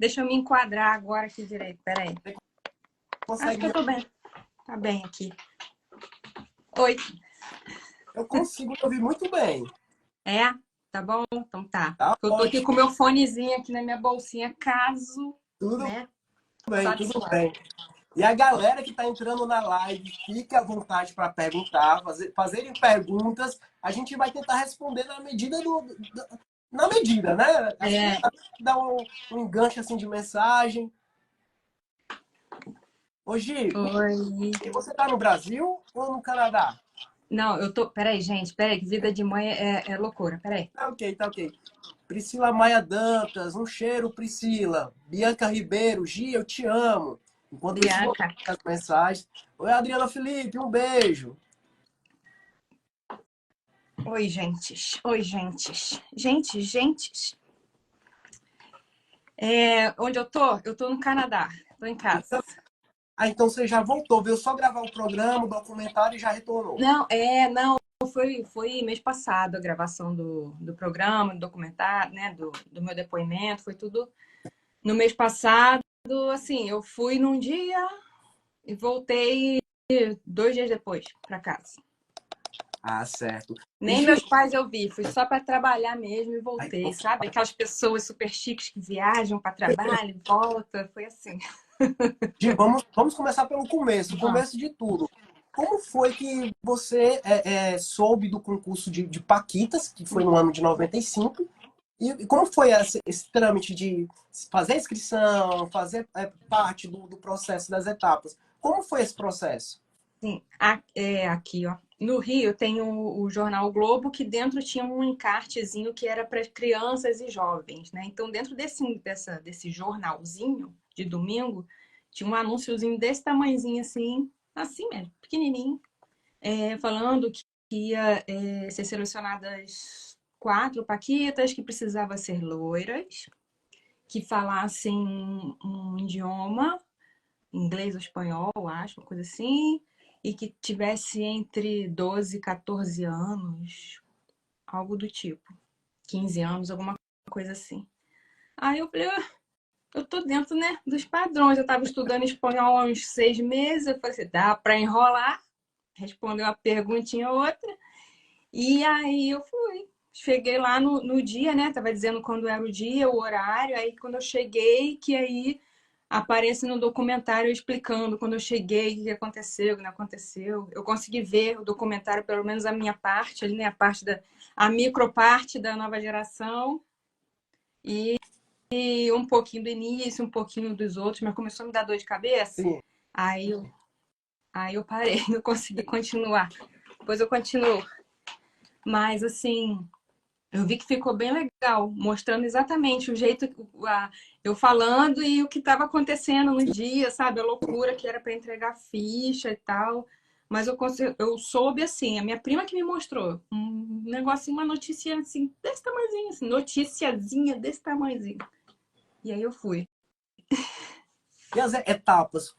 Deixa eu me enquadrar agora aqui direito. Peraí. Acho que eu tô bem. Tá bem aqui. Oi. Eu consigo ouvir muito bem. É? Tá bom? Então tá. Tá Eu tô aqui ótimo. com meu fonezinho aqui na minha bolsinha, caso, Tudo né? bem, Só de tudo suave. bem. E a galera que está entrando na live, fique à vontade para perguntar, fazerem perguntas. A gente vai tentar responder na medida na medida, né? Assim, É. dá um enganche assim de mensagem. Ô, Gi, Oi. e você está no Brasil ou no Canadá? Não, eu tô. Peraí, gente. Peraí, que vida de mãe é loucura. Peraí. Tá ok, tá ok. Priscila Maia Dantas, um cheiro, Priscila. Bianca Ribeiro, Gi, eu te amo. Enquanto isso, vou Bianca. ler as mensagens. Oi, Adriana Felipe, um beijo. Oi, gentes. Oi, gentes. Gentes. Onde eu tô? Eu tô no Canadá. Tô em casa. Então, então você já voltou, veio só gravar o programa, o documentário e já retornou. Não. Foi mês passado a gravação do programa, do documentário, né? Do meu depoimento. Foi tudo no mês passado. Assim, eu fui num dia e voltei 2 dias depois pra casa. Ah, certo. E Nem Gi, meus pais eu vi, fui só para trabalhar mesmo e ai, voltei, sabe? Aquelas pessoas super chiques que viajam para trabalho e volta, foi assim. Gi, vamos começar pelo começo, o Vamos. começo de tudo. Como foi que você soube do concurso de Paquitas, que foi no ano de 95? E como foi esse trâmite de fazer a inscrição, fazer parte do processo das etapas? Como foi esse processo? Sim, aqui, ó. No Rio tem o jornal o Globo, que dentro tinha um encartezinho que era para crianças e jovens, né? Então, dentro desse jornalzinho de domingo, tinha um anúnciozinho desse tamanhozinho assim mesmo, pequenininho, falando que ia ser selecionadas 4 paquitas que precisavam ser loiras, que falassem um idioma, inglês ou espanhol, acho, uma coisa assim, e que tivesse entre 12 e 14 anos, algo do tipo, 15 anos, alguma coisa assim. Aí eu falei, eu tô dentro, né, dos padrões. Eu tava estudando espanhol há uns 6 meses, eu falei assim, dá para enrolar, responder uma perguntinha ou outra. E aí eu fui. Cheguei lá no dia, né? Tava dizendo quando era o dia, o horário. Aí quando eu cheguei, que aí aparece no documentário explicando quando eu cheguei, o que aconteceu, o que não aconteceu. Eu consegui ver o documentário, pelo menos a minha parte ali, né? A microparte da nova geração. E um pouquinho do início, um pouquinho dos outros, mas começou a me dar dor de cabeça. Sim. Aí eu, aí eu parei, não consegui continuar. Depois eu continuo. Mas assim, eu vi que ficou bem legal, mostrando exatamente o jeito, eu falando e o que estava acontecendo no dia, sabe? A loucura que era para entregar ficha e tal. Mas eu soube assim, a minha prima que me mostrou um negocinho, uma notícia assim, desse tamanhozinho, assim, noticiazinha desse tamanhozinho. E aí eu fui. E as etapas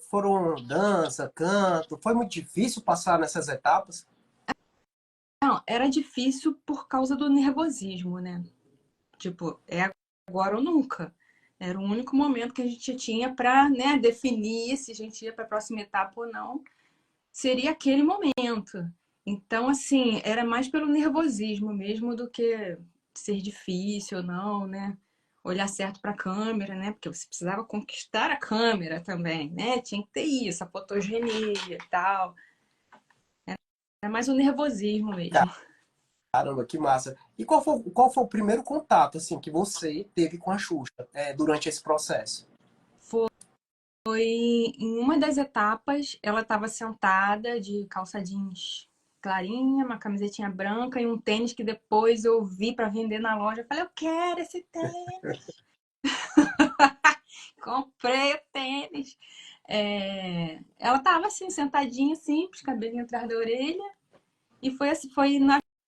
foram dança, canto? Foi muito difícil passar nessas etapas? Não, era difícil por causa do nervosismo, né? Tipo, é agora ou nunca. Era o único momento que a gente tinha para, né, definir se a gente ia para a próxima etapa ou não. Seria aquele momento. Então, assim, era mais pelo nervosismo mesmo do que ser difícil ou não, né? Olhar certo para a câmera, né? Porque você precisava conquistar a câmera também, né? Tinha que ter isso, a fotogenia e tal. Era mais o nervosismo mesmo. Caramba, que massa. E qual foi o primeiro contato assim que você teve com a Xuxa durante esse processo? Foi em uma das etapas, ela estava sentada de calça jeans clarinha, uma camisetinha branca e um tênis que depois eu vi para vender na loja. Eu falei, eu quero esse tênis. Comprei o tênis. Ela estava assim, sentadinha, simples, cabelinho atrás da orelha. E foi assim,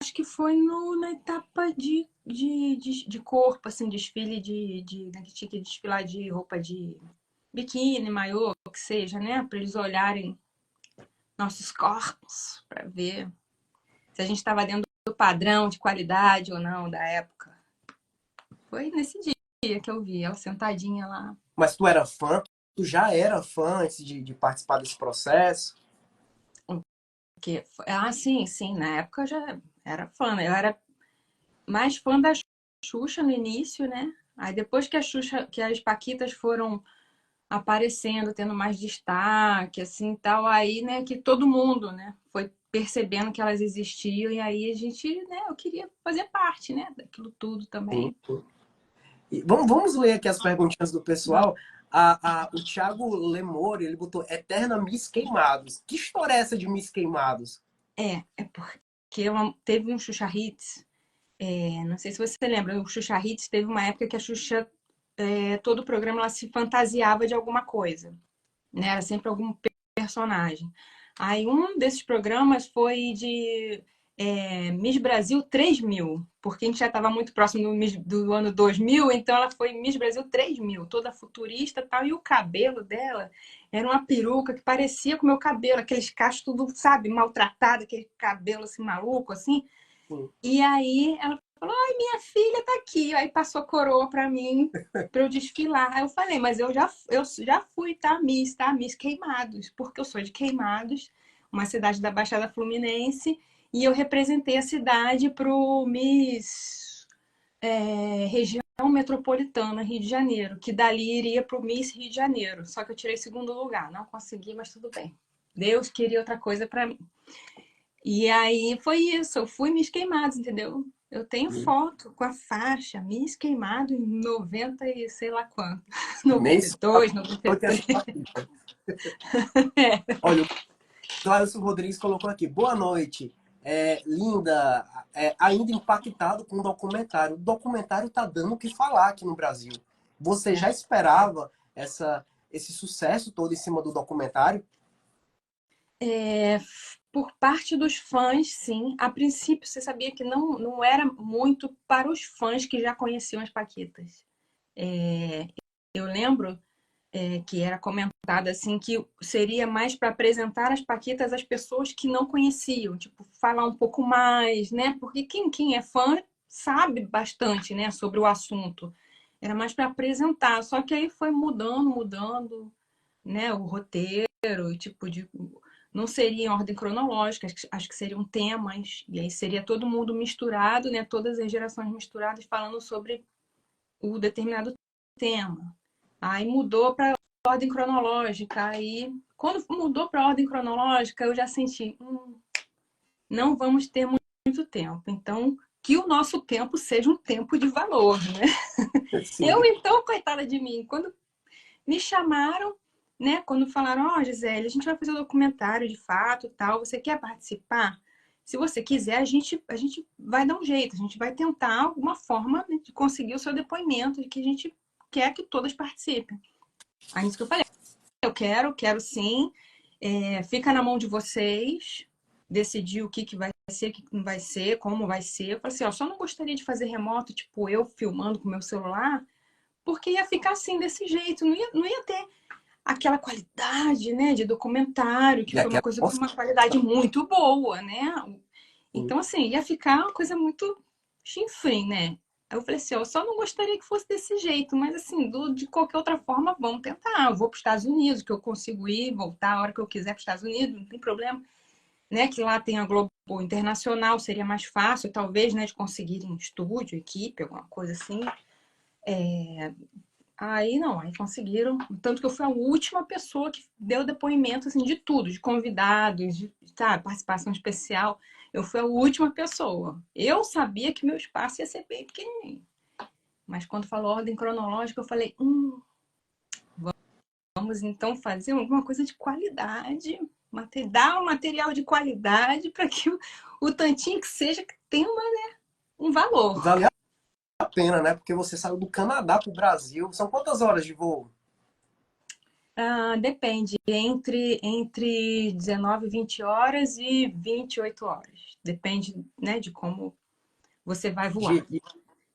acho que foi na etapa de corpo, assim, desfile né, que tinha que desfilar de roupa de biquíni, maiô, o que seja, né? Para eles olharem nossos corpos, para ver se a gente estava dentro do padrão de qualidade ou não da época. Foi nesse dia. que eu vi, ela sentadinha lá. Mas tu era fã? Tu já era fã antes de participar desse processo? Sim, sim, na época eu já era fã, né? Eu era mais fã da Xuxa no início, né? Aí depois que a Xuxa, que as Paquitas foram aparecendo, tendo mais destaque, assim, tal, aí, né, que todo mundo, né, foi percebendo que elas existiam e aí a gente, né, eu queria fazer parte, né, daquilo tudo Sim. também. E vamos ler aqui as perguntinhas do pessoal. O Thiago Lemor, ele botou Eterna Miss Queimados. Que história é essa de Miss Queimados? É porque teve um Xuxa Hits, não sei se você lembra, o Xuxa Hits teve uma época que a Xuxa, todo o programa ela se fantasiava de alguma coisa, né? Era sempre algum personagem. Aí um desses programas foi de Miss Brasil 3000, porque a gente já estava muito próximo do ano 2000, então ela foi Miss Brasil 3000, toda futurista e tal, e o cabelo dela era uma peruca que parecia com o meu cabelo, aqueles cachos tudo, sabe, maltratado, aquele cabelo assim maluco, assim. Sim. E aí ela falou: ai, minha filha tá aqui. Aí passou a coroa para mim, para eu desfilar. Aí eu falei: mas eu já fui, tá? Miss Queimados, porque eu sou de Queimados, uma cidade da Baixada Fluminense, e eu representei a cidade pro Miss Região Metropolitana, Rio de Janeiro, que dali iria pro Miss Rio de Janeiro. Só que eu tirei segundo lugar, não consegui, mas tudo bem. Deus queria outra coisa para mim. E aí foi isso, eu fui Miss Queimados, entendeu? Eu tenho foto com a faixa Miss Queimado em 90 e sei lá quanto. Nem só 92, que essa 93. partida. Olha, o Cláudio Rodrigues colocou aqui. Boa noite. Linda, ainda impactado com o documentário. O documentário tá dando o que falar aqui no Brasil. Você já esperava esse sucesso todo em cima do documentário? Por parte dos fãs, sim. A princípio, você sabia que não era muito para os fãs que já conheciam as Paquitas. Eu lembro que era comentado assim que seria mais para apresentar as Paquitas às pessoas que não conheciam, tipo, falar um pouco mais, né? Porque quem é fã sabe bastante, né, sobre o assunto. Era mais para apresentar, só que aí foi mudando, né, o roteiro, tipo de não seria em ordem cronológica, acho que seriam temas, e aí seria todo mundo misturado, né, todas as gerações misturadas falando sobre o determinado tema. Aí mudou para ordem cronológica. Aí, quando mudou para ordem cronológica, eu já senti, não vamos ter muito tempo. Então, que o nosso tempo seja um tempo de valor, né? Sim. Eu, então, coitada de mim, quando me chamaram, né? Quando falaram, ó, Gisele, a gente vai fazer um documentário de fato, tal, você quer participar? Se você quiser, a gente vai dar um jeito, a gente vai tentar alguma forma de conseguir o seu depoimento, de que a gente quer que todas participem. Aí isso que eu falei, eu quero sim. Fica na mão de vocês decidir o que vai ser, o que não vai ser, como vai ser. Eu falei assim, ó, só não gostaria de fazer remoto, tipo, eu filmando com meu celular, porque ia ficar assim, desse jeito, não ia ter aquela qualidade, né, de documentário, que E foi uma aquela coisa com emoção. uma qualidade muito boa, né? Então, assim, ia ficar uma coisa muito chinfrim, né? Aí eu falei assim, ó, eu só não gostaria que fosse desse jeito, mas assim, de qualquer outra forma, vamos tentar. Eu vou para os Estados Unidos, que eu consigo ir, voltar a hora que eu quiser para os Estados Unidos, não tem problema, né? Que lá tem a Globo Internacional, seria mais fácil, talvez, né, de conseguir em estúdio, equipe, alguma coisa assim. Aí não, aí conseguiram. Tanto que eu fui a última pessoa que deu depoimento assim, de tudo, de convidados, de sabe, participação especial. Eu fui a última pessoa. Eu sabia que meu espaço ia ser bem pequenininho. Mas quando falou ordem cronológica, eu falei: vamos então fazer alguma coisa de qualidade, dar um material de qualidade para que o tantinho que seja que tenha um valor. Valeu a pena, né? Porque você saiu do Canadá para o Brasil. São quantas horas de voo? Depende, entre 19 e 20 horas e 28 horas. Depende, né, de como você vai voar. Gi,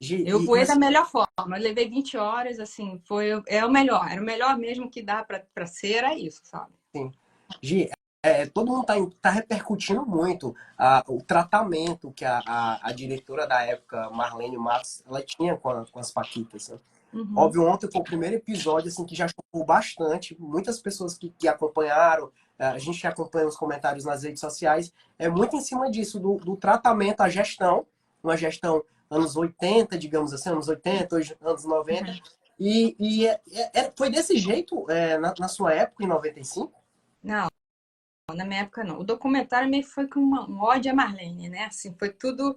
Gi, Eu e voei da assim, melhor forma, eu levei 20 horas, assim, é o melhor, era o melhor mesmo que dá para ser, era isso, sabe? Gi, todo mundo tá repercutindo muito o tratamento que a diretora da época, Marlene Matos, ela tinha com as Paquitas. Né? Uhum. Óbvio, ontem foi o primeiro episódio assim, que já chocou bastante. Muitas pessoas que acompanharam, a gente que acompanha os comentários nas redes sociais, é muito em cima disso, do tratamento, a gestão, uma gestão anos 80, digamos assim, anos 80, hoje, anos 90. Uhum. Foi desse jeito na sua época, em 95? Não, na minha época não. O documentário meio que foi com um ódio a Marlene, né? Assim, foi tudo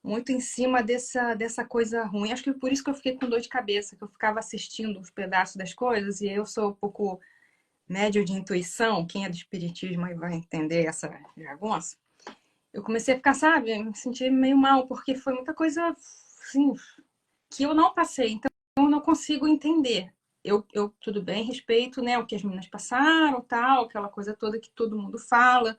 muito em cima dessa coisa ruim. Acho que por isso que eu fiquei com dor de cabeça, que eu ficava assistindo os pedaços das coisas e eu sou um pouco médio de intuição. Quem é do espiritismo aí vai entender essa jagunça. Eu comecei a ficar, sabe, me sentir meio mal, porque foi muita coisa, assim, que eu não passei. Então, eu não consigo entender. Eu tudo bem, respeito, né, o que as meninas passaram, tal, aquela coisa toda que todo mundo fala.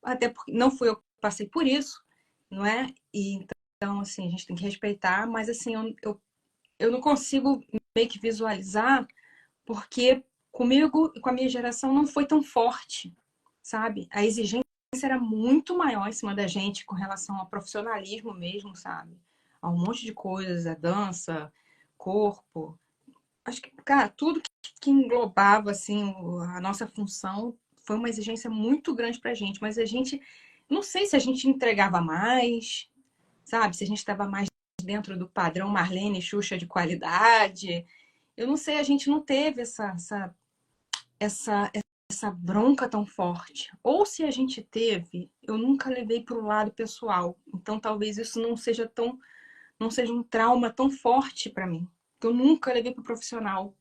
Até porque não fui eu que passei por isso, não é? E então, assim, a gente tem que respeitar, mas assim, eu não consigo meio que visualizar, porque comigo e com a minha geração não foi tão forte, sabe? A exigência era muito maior em cima da gente com relação ao profissionalismo mesmo, sabe? A um monte de coisas, a dança, corpo. Acho que, cara, tudo que englobava, assim, a nossa função foi uma exigência muito grande pra gente, mas a gente, não sei se a gente entregava mais, sabe? Se a gente estava mais dentro do padrão Marlene e Xuxa de qualidade. Eu não sei, a gente não teve essa, essa bronca tão forte. Ou se a gente teve, eu nunca levei para o lado pessoal. Então talvez isso não seja um trauma tão forte para mim. Eu nunca levei para o profissional.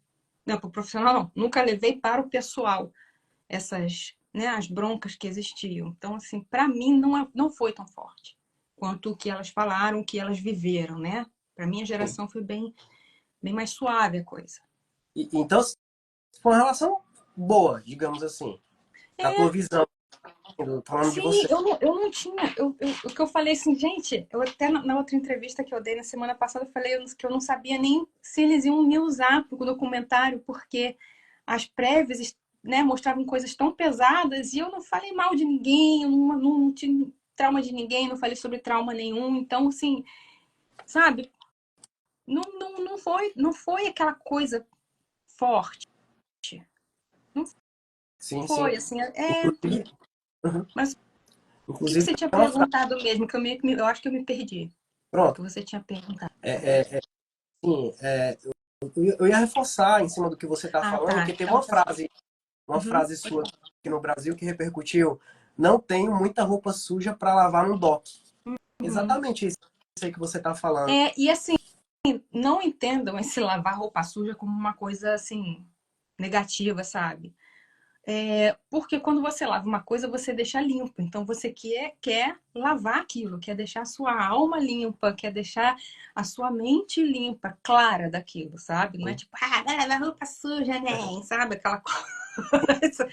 Não, para o profissional não. Nunca levei para o pessoal essas, né, as broncas que existiam. Então, assim, para mim não foi tão forte quanto o que elas falaram, o que elas viveram, né? Para minha geração foi bem mais suave a coisa. Então, foi uma relação boa, digamos assim, na tua É, visão, falando de sim, você. eu não tinha. O que eu falei assim, gente, eu até na outra entrevista que eu dei na semana passada, eu falei que eu não sabia nem se eles iam me usar para o documentário, porque as prévias, né, mostravam coisas tão pesadas e eu não falei mal de ninguém, eu não tive trauma de ninguém, não falei sobre trauma nenhum. Então, assim, sabe, não foi aquela coisa forte. Não Sim, sim. foi, assim, Inclusive, uhum. mas o que Inclusive você tinha tem uma frase. perguntado mesmo, que eu acho que eu me perdi. O que Pronto. você tinha perguntado. Sim, eu ia reforçar em cima do que você está Ah, falando, tá. que teve Então tá bom. uma Uhum. frase sua aqui no Brasil que repercutiu: não tenho muita roupa suja para lavar no dock. Uhum. Exatamente isso aí que você está falando. E assim, não entendam esse lavar roupa suja como uma coisa assim negativa, sabe? Porque quando você lava uma coisa, você deixa limpo. Então você quer lavar aquilo, quer deixar a sua alma limpa, quer deixar a sua mente limpa, clara daquilo, sabe? Não é tipo, vai lavar roupa suja, né? Sabe? Aquela coisa.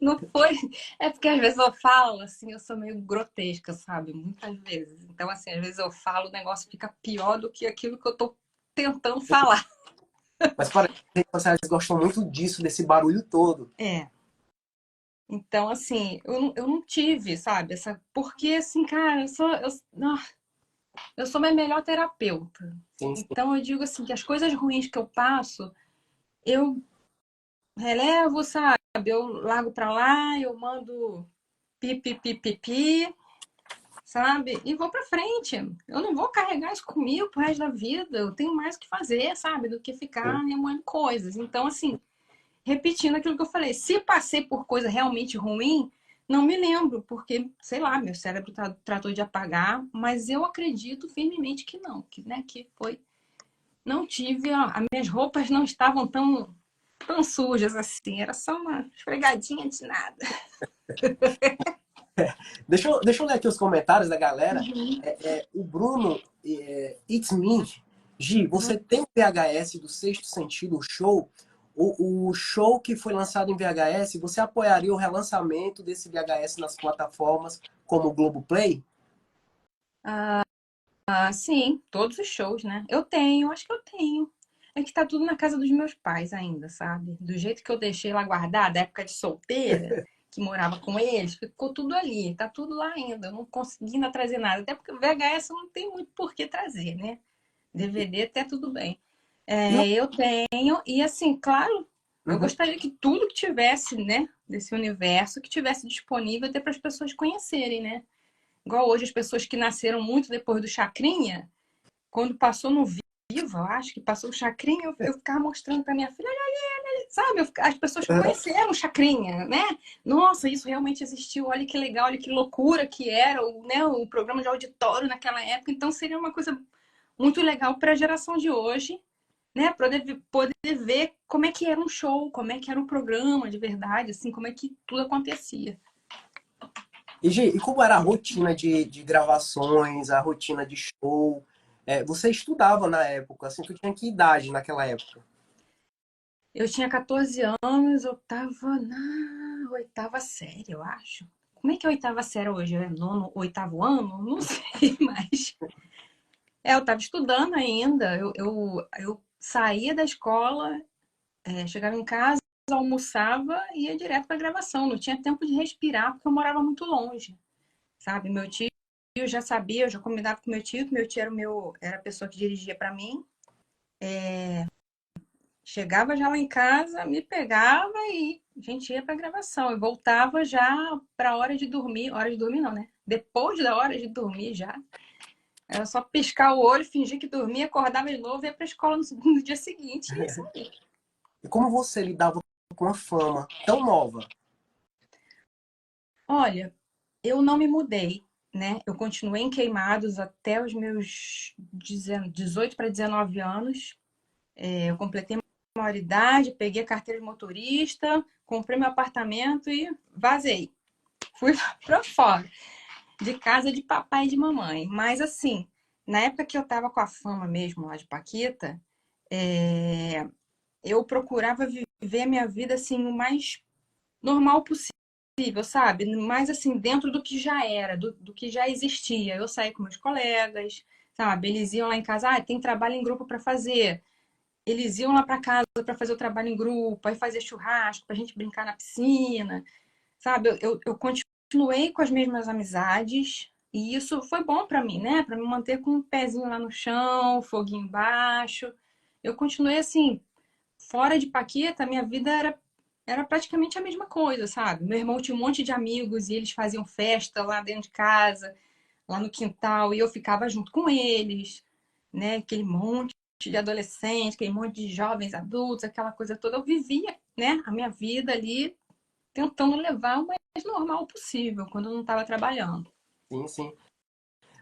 Não foi. É porque às vezes eu falo assim, eu sou meio grotesca, sabe? Muitas vezes. Então, assim, às vezes eu falo, o negócio fica pior do que aquilo que eu tô tentando falar. Mas parece que as redes sociais gostam muito disso, desse barulho todo. É. Então, assim, eu não tive, sabe? Porque, assim, cara, eu sou minha melhor terapeuta. Sim, sim. Então, eu digo assim, que as coisas ruins que eu passo, eu relevo, sabe? Eu largo pra lá, eu mando pi, pi, pi, pi, pi, sabe? E vou pra frente. Eu não vou carregar isso comigo pro resto da vida. Eu tenho mais o que fazer, sabe? Do que ficar Sim. remoendo coisas. Então, assim, repetindo aquilo que eu falei, se passei por coisa realmente ruim, não me lembro, porque, sei lá, meu cérebro tratou de apagar, mas eu acredito firmemente que não, que, né, que foi. Não tive, ó, as minhas roupas não estavam tão sujas assim, era só uma esfregadinha de nada. Deixa eu ler aqui os comentários da galera. Uhum. O Bruno, It's Me, Gi, você tem o VHS do Sexto Sentido, o show? O show que foi lançado em VHS, você apoiaria o relançamento desse VHS nas plataformas como o Globoplay? Ah, sim, todos os shows, né? Eu tenho, acho que eu tenho. É que tá tudo na casa dos meus pais ainda, sabe? Do jeito que eu deixei lá guardado, da época de solteira, que morava com eles, ficou tudo ali, tá tudo lá ainda. Eu não consegui ainda trazer nada. Até porque o VHS não tem muito por que trazer, né? DVD até tudo bem. Não. Eu tenho, e assim, claro, eu Uhum. gostaria que tudo que tivesse, né, desse universo, que tivesse disponível até para as pessoas conhecerem, né? Igual hoje as pessoas que nasceram muito depois do Chacrinha, quando passou no Viva, eu acho que passou o Chacrinha, eu ficava mostrando para minha filha, sabe? As pessoas conheceram o Chacrinha, né? Nossa, isso realmente existiu, olha que legal, olha que loucura que era né, o programa de auditório naquela época. Então seria uma coisa muito legal para a geração de hoje, né? Poder ver como é que era um show, como é que era um programa de verdade, assim, como é que tudo acontecia. E, Gi, e como era a rotina de gravações, a rotina de show? Você estudava na época, assim, tu tinha que idade naquela época? Eu tinha 14 anos, eu tava na oitava série, eu acho. Como é que é a oitava série hoje? É nono, oitavo ano? Não sei mais. Eu tava estudando ainda. Eu saía da escola, chegava em casa, almoçava e ia direto pra gravação. Não tinha tempo de respirar porque eu morava muito longe, sabe? Meu tio já sabia, eu já combinava com meu tio, que meu tio era a pessoa que dirigia pra mim. Chegava já lá em casa, me pegava e a gente ia pra gravação. E voltava já pra hora de dormir. Hora de dormir não, né? Depois da hora de dormir já. Era só piscar o olho, fingir que dormia, acordava de novo e ia pra escola no dia seguinte. E isso aí. E como você lidava com a fama tão nova? Olha, eu não me mudei, né? Eu continuei em Queimados até os meus 18 para 19 anos. Eu completei a maioridade, peguei a carteira de motorista, comprei meu apartamento e vazei. Fui pra fora, de casa de papai e de mamãe. Mas assim, na época que eu tava com a fama mesmo lá de Paquita, é, eu procurava viver a minha vida assim o mais normal possível, sabe? Mais assim, dentro do que já era, do que já existia. Eu saí com meus colegas, sabe? Eles iam lá em casa, tem trabalho em grupo para fazer. Eles iam lá para casa para fazer o trabalho em grupo, aí fazer churrasco, pra gente brincar na piscina, sabe? Eu continuei com as mesmas amizades. E isso foi bom para mim, né? Para me manter com o pezinho lá no chão, foguinho embaixo. Eu continuei assim, fora de Paquita, minha vida era praticamente a mesma coisa, sabe? Meu irmão tinha um monte de amigos e eles faziam festa lá dentro de casa, lá no quintal, e eu ficava junto com eles, né? Aquele monte de adolescentes, aquele monte de jovens adultos, aquela coisa toda. Eu vivia, né, a minha vida ali tentando levar o mais normal possível quando eu não estava trabalhando. Sim, sim.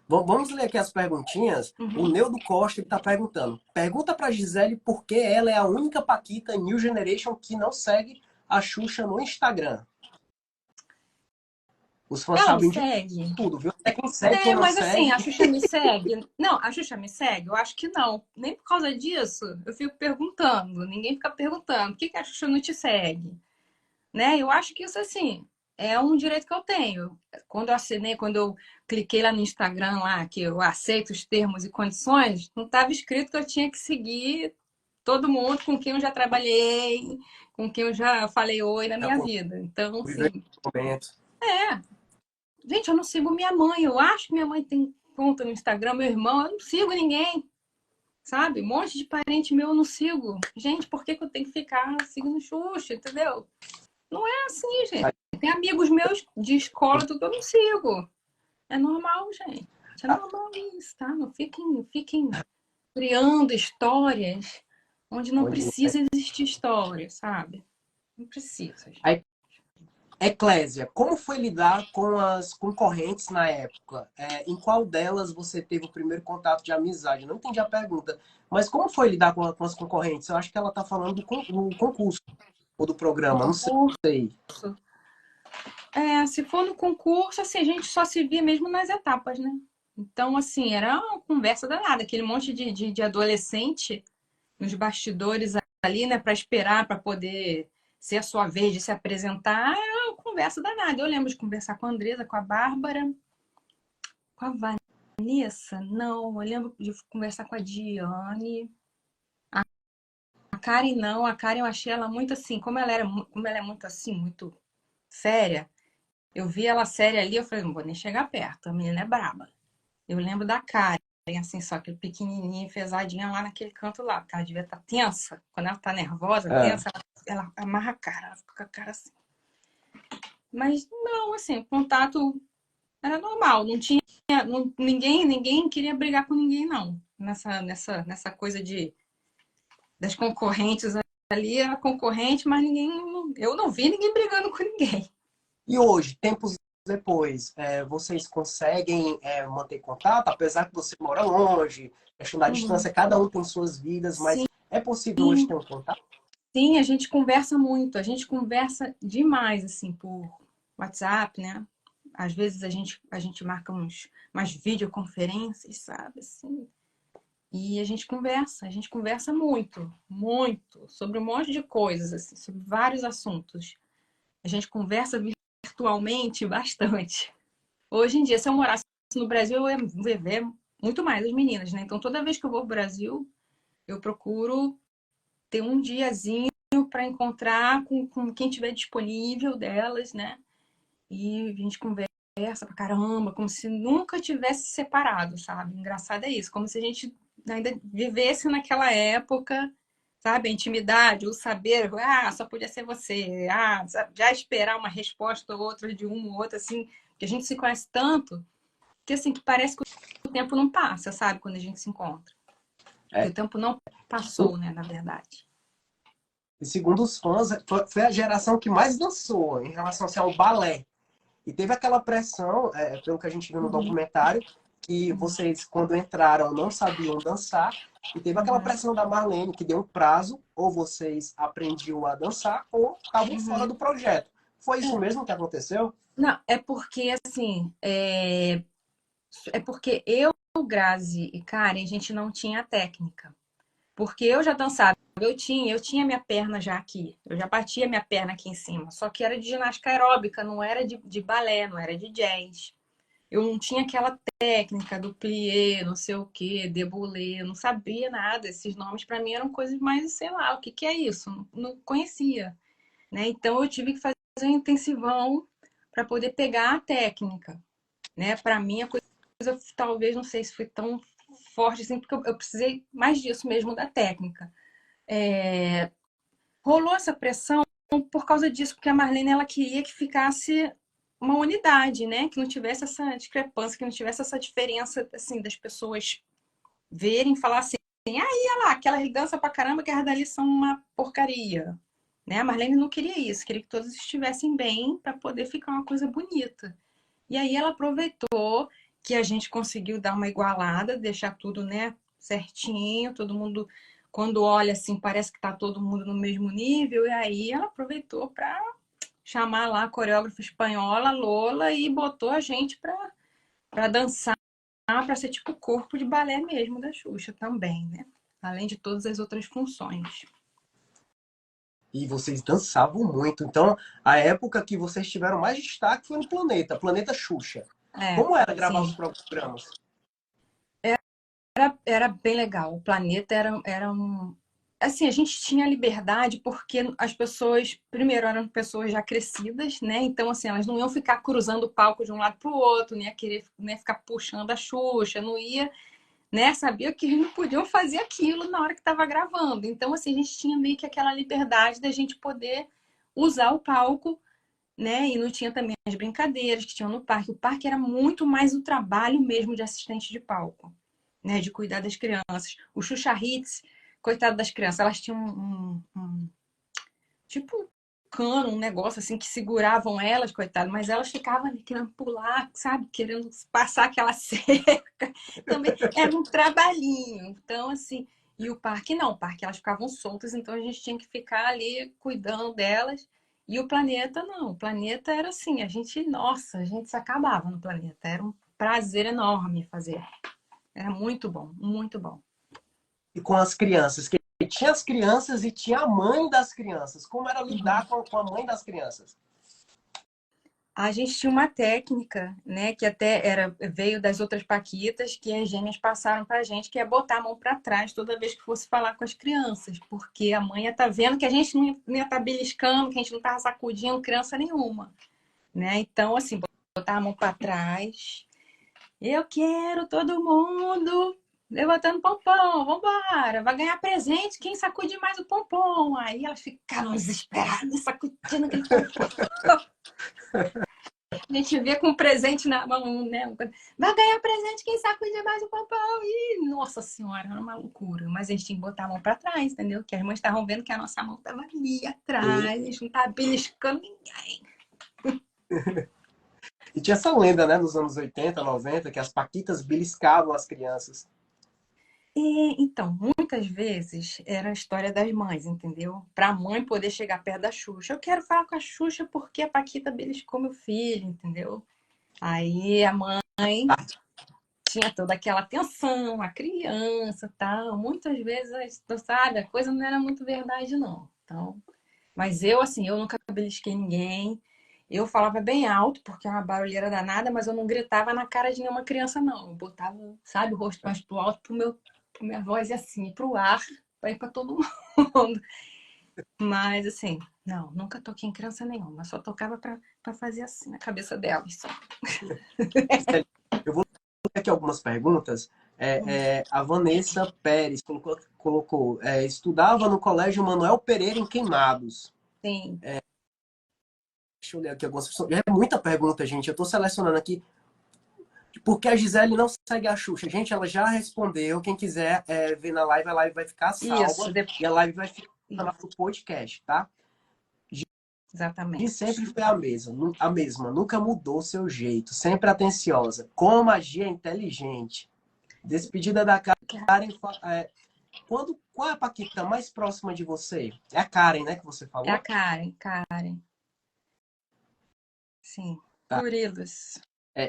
Vamos ler aqui as perguntinhas. O Uhum. Neudo Costa está perguntando. Pergunta para Gisele por que ela é a única Paquita New Generation que não segue a Xuxa no Instagram. Os fãs Ela me sabem de segue? tudo, viu? Até quem segue, quem não Mas assim, segue. a Xuxa me segue? Não, a Xuxa me segue? Eu acho que não. Nem por causa disso, eu fico perguntando. Ninguém fica perguntando. Por que a Xuxa não te segue? Né? Eu acho que isso, assim, é um direito que eu tenho. Quando eu assinei, quando eu cliquei lá no Instagram, lá, que eu aceito os termos e condições, não estava escrito que eu tinha que seguir todo mundo com quem eu já trabalhei, com quem eu já falei oi na Já minha vida. Então, conviveu assim, com momento. gente, eu não sigo minha mãe. Eu acho que minha mãe tem conta no Instagram, meu irmão, eu não sigo ninguém, sabe? Um monte de parente meu eu não sigo. Gente, por que que eu tenho que ficar seguindo Xuxa, entendeu? Não é assim, gente. Tem amigos meus de escola, tudo que eu não sigo. É normal, gente. É normal isso, tá? Não fiquem criando histórias onde não Onde... precisa existir história, sabe? Não precisa, gente. A Eclésia, como foi lidar com as concorrentes na época? Em qual delas você teve o primeiro contato de amizade? Eu não entendi a pergunta, mas como foi lidar com as concorrentes? Eu acho que ela está falando do concurso ou do programa, não Concurso. sei. Se for no concurso, assim, a gente só se via mesmo nas etapas, né? Então, assim, era uma conversa danada, aquele monte de adolescente nos bastidores ali, né, para esperar, para poder ser a sua vez de se apresentar, era uma conversa danada. Eu lembro de conversar com a Andresa, com a Bárbara, com a Vanessa, não, eu lembro de conversar com a Diane. A Karen não, a Karen eu achei ela muito assim, como ela é muito assim, muito séria. Eu vi ela séria ali, eu falei, não vou nem chegar perto, a menina é braba. Eu lembro da Karen. assim, só que pequenininha, enfesadinha lá naquele canto lá, porque ela devia estar tensa. Quando ela tá nervosa, É. tensa, ela amarra a cara, ela fica com a cara assim. Mas não, assim, o contato era normal, não tinha, ninguém queria brigar com ninguém, não. Nessa coisa das concorrentes ali, era concorrente, mas eu não vi ninguém brigando com ninguém. E hoje, tempos depois, vocês conseguem manter contato, apesar que você mora longe, questão da Uhum. distância, cada um tem suas vidas, mas Sim, é possível hoje ter um contato? sim, a gente conversa muito, a gente conversa demais, assim, por WhatsApp, né? Às vezes a gente marca umas videoconferências, sabe, assim, e a gente conversa muito, muito, sobre um monte de coisas, assim, sobre vários assuntos. A gente conversa virtualmente bastante. Hoje em dia, se eu morasse no Brasil, eu ia ver muito mais as meninas, né? Então, toda vez que eu vou ao Brasil, eu procuro ter um diazinho para encontrar com quem tiver disponível delas, né? E a gente conversa pra caramba, como se nunca tivesse separado, sabe? Engraçado é isso, como se a gente ainda vivesse naquela época, sabe? A intimidade, o saber, só podia ser você, já esperar uma resposta ou outra de um ou outro, assim, que a gente se conhece tanto, que assim, que parece que o tempo não passa, sabe? Quando a gente se encontra. Que É. o tempo não passou, né, na verdade. E segundo os fãs, foi a geração que mais dançou em relação assim, ao balé. E teve aquela pressão, pelo que a gente viu no Uhum, documentário, que uhum, vocês, quando entraram, não sabiam dançar. E teve aquela uhum, pressão da Marlene, que deu um prazo, ou vocês aprendiam a dançar, ou estavam fora uhum. do projeto. Foi isso mesmo que aconteceu? Não, é porque, assim, é porque eu, Grazi e Karen, a gente não tinha técnica. Porque eu já dançava, eu tinha minha perna já aqui, eu já batia minha perna aqui em cima, só que era de ginástica aeróbica, não era de balé, não era de jazz. Eu não tinha aquela técnica do plié, não sei o quê, déboulé, eu não sabia nada. Esses nomes para mim eram coisas mais, sei lá, o que que é isso? Não conhecia, né? Então eu tive que fazer um intensivão para poder pegar a técnica, né? Para mim a coisa talvez não sei se foi tão forte assim, porque eu precisei mais disso mesmo da técnica. Rolou essa pressão por causa disso, porque a Marlene ela queria que ficasse uma unidade, né? Que não tivesse essa discrepância, que não tivesse essa diferença assim das pessoas verem e falar assim, olha lá, aquela dança pra caramba que as dali são uma porcaria. Né? A Marlene não queria isso, queria que todos estivessem bem para poder ficar uma coisa bonita. E aí ela aproveitou que a gente conseguiu dar uma igualada, deixar tudo, né, certinho, todo mundo, quando olha assim, parece que tá todo mundo no mesmo nível, e aí ela aproveitou para chamar lá a coreógrafa espanhola, Lola, e botou a gente para dançar, para ser tipo o corpo de balé mesmo da Xuxa também, né? Além de todas as outras funções. E vocês dançavam muito. Então, a época que vocês tiveram mais destaque foi no Planeta, Planeta Xuxa. É, Como era gravar os sim. programas? Era bem legal. O planeta era um. Assim, a gente tinha liberdade porque as pessoas, primeiro, eram pessoas já crescidas, né? Então, assim, elas não iam ficar cruzando o palco de um lado para o outro, nem ia querer, né, ficar puxando a Xuxa, não ia, né? Sabia que eles não podiam fazer aquilo na hora que estava gravando. Então, assim, a gente tinha meio que aquela liberdade da gente poder usar o palco, né? E não tinha também as brincadeiras que tinham no parque. O parque era muito mais o trabalho mesmo de assistente de palco, né? De cuidar das crianças. O Xuxa Hits, coitado das crianças, elas tinham tipo um cano, um negócio assim que seguravam elas, coitado, mas elas ficavam ali querendo pular, sabe? Querendo passar aquela cerca. Também era um trabalhinho. Então, assim, e o parque não, o parque elas ficavam soltas, então a gente tinha que ficar ali cuidando delas. E o planeta não, o planeta era assim, nossa, a gente se acabava no planeta, era um prazer enorme fazer. Era muito bom, muito bom. E com as crianças? Que tinha as crianças e tinha a mãe das crianças. Como era lidar com a mãe das crianças? A gente tinha uma técnica, né, que até veio das outras paquitas, que as gêmeas passaram para a gente, que é botar a mão para trás toda vez que fosse falar com as crianças, porque a mãe ia estar vendo que a gente não ia estar beliscando, que a gente não estava sacudindo criança nenhuma, né? Então, assim, botar a mão para trás. Eu quero todo mundo levantando pompom, vambora, vai ganhar presente quem sacude mais o pompom. Aí elas ficaram desesperadas, sacudindo aquele pompom. A gente vê com um presente na mão, né? Vai ganhar presente quem sacude mais o pompom. E, nossa senhora, era uma loucura. Mas a gente tinha que botar a mão pra trás, entendeu? Que as mães estavam vendo que a nossa mão tava ali atrás, a gente não tava beliscando ninguém. E tinha essa lenda, né, nos anos 80, 90, que as paquitas beliscavam as crianças. E, então, muitas vezes era a história das mães, entendeu? Para a mãe poder chegar perto da Xuxa. Eu quero falar com a Xuxa porque a Paquita beliscou meu filho, entendeu? Aí a mãe tinha toda aquela atenção, a criança, tal. Muitas vezes, sabe, a coisa não era muito verdade, não. Então, mas eu, assim, eu nunca belisquei ninguém. Eu falava bem alto, porque é uma barulheira danada, mas eu não gritava na cara de nenhuma criança, não. Eu botava, sabe, o rosto mais pro alto pro minha voz e assim, pro ar, pra ir pra todo mundo. Mas, assim, não, nunca toquei em criança nenhuma. Só tocava pra fazer assim na cabeça delas, só. Eu vou ler aqui algumas perguntas. A Vanessa Pérez colocou estudava no Colégio Manuel Pereira em Queimados. Sim. Deixa eu ler aqui algumas pessoas. É muita pergunta, gente. Eu tô selecionando aqui. Porque a Gisele não segue a Xuxa. Gente, ela já respondeu. Quem quiser ver na live, a live vai ficar salva. Isso, E a live vai ficar no podcast, tá? E exatamente. sempre foi a mesma. Nunca mudou seu jeito. Sempre atenciosa. Com magia inteligente. Despedida da Karen. Qual é a Paquita mais próxima de você? É a Karen, né, que você É a falou? Karen. Sim. Tá. Curilos.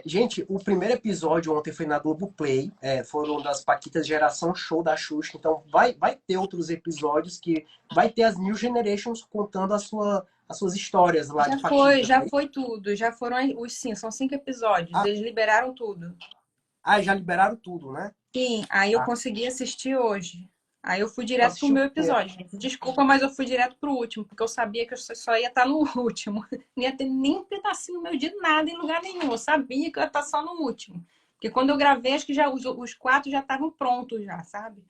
Gente, o primeiro episódio ontem foi na Globoplay. Foram das Paquitas Geração Show da Xuxa. Então vai ter outros episódios que vai ter as New Generations contando as suas histórias lá de Paquita. Já foi tudo. Já foram sim, são 5 episódios. Eles liberaram tudo. Já liberaram tudo, né? Sim, aí eu Tá. consegui assistir hoje. Aí eu fui Eu direto pro assisti o meu primeiro. episódio. Desculpa, mas eu fui direto pro último, porque eu sabia que eu só ia estar no último. Não ia ter nem um pedacinho meu de nada em lugar nenhum. Eu sabia que eu ia estar só no último. Porque quando eu gravei, acho que já os 4 já estavam prontos já, sabe?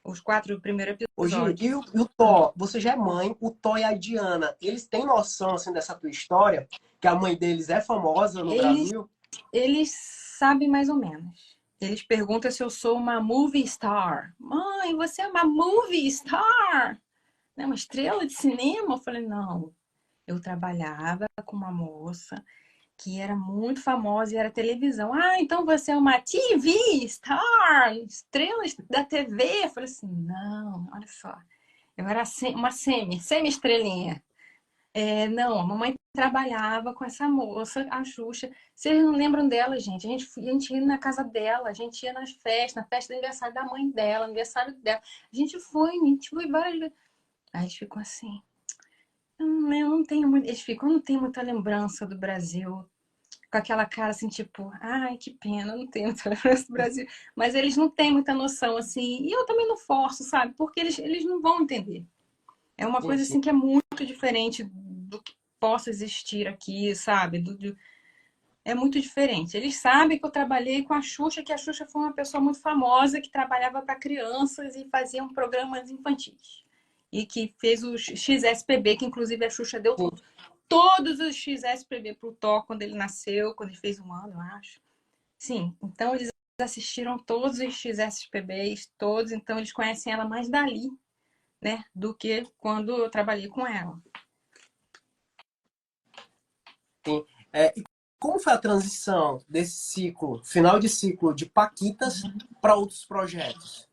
Os 4 primeiros Hoje, episódios. e o Thó, você já é mãe, o Thó e a Diana, eles têm noção, assim, dessa tua história? Que a mãe deles é famosa no Eles, Brasil? eles sabem mais ou menos. Eles perguntam se eu sou uma movie star. Mãe, você é uma movie star? Né? Uma estrela de cinema? Eu falei, não. Eu trabalhava com uma moça que era muito famosa e era televisão. Ah, então você é uma TV star, estrela da TV? Eu falei assim, não, olha só. Eu era uma semi-estrelinha. Não, a mamãe trabalhava com essa moça, a Xuxa. Vocês não lembram dela, gente? A gente ia na casa dela, a gente ia nas festas, na festa de aniversário da mãe dela, aniversário dela. A gente foi várias vezes. Aí eles ficam assim. Eu não tenho muito. Eles ficam, eu não tenho muita lembrança do Brasil. Com aquela cara assim, tipo, ai, que pena, eu não tenho muita lembrança do Brasil. Mas eles não têm muita noção, assim. E eu também não forço, sabe? Porque eles não vão entender. É uma Sim, coisa sim. assim que é muito diferente do que possa existir aqui, sabe? É muito diferente. Eles sabem que eu trabalhei com a Xuxa, que a Xuxa foi uma pessoa muito famosa que trabalhava para crianças e fazia programas infantis. E que fez o XSPB, que inclusive a Xuxa deu Sim. todos os XSPB pro Thor quando ele nasceu, quando ele fez 1 ano, eu acho. Sim, então eles assistiram todos os XSPBs, todos, então eles conhecem ela mais dali, né, do que quando eu trabalhei com ela. Sim. E como foi a transição desse ciclo, final de ciclo de Paquitas para outros projetos?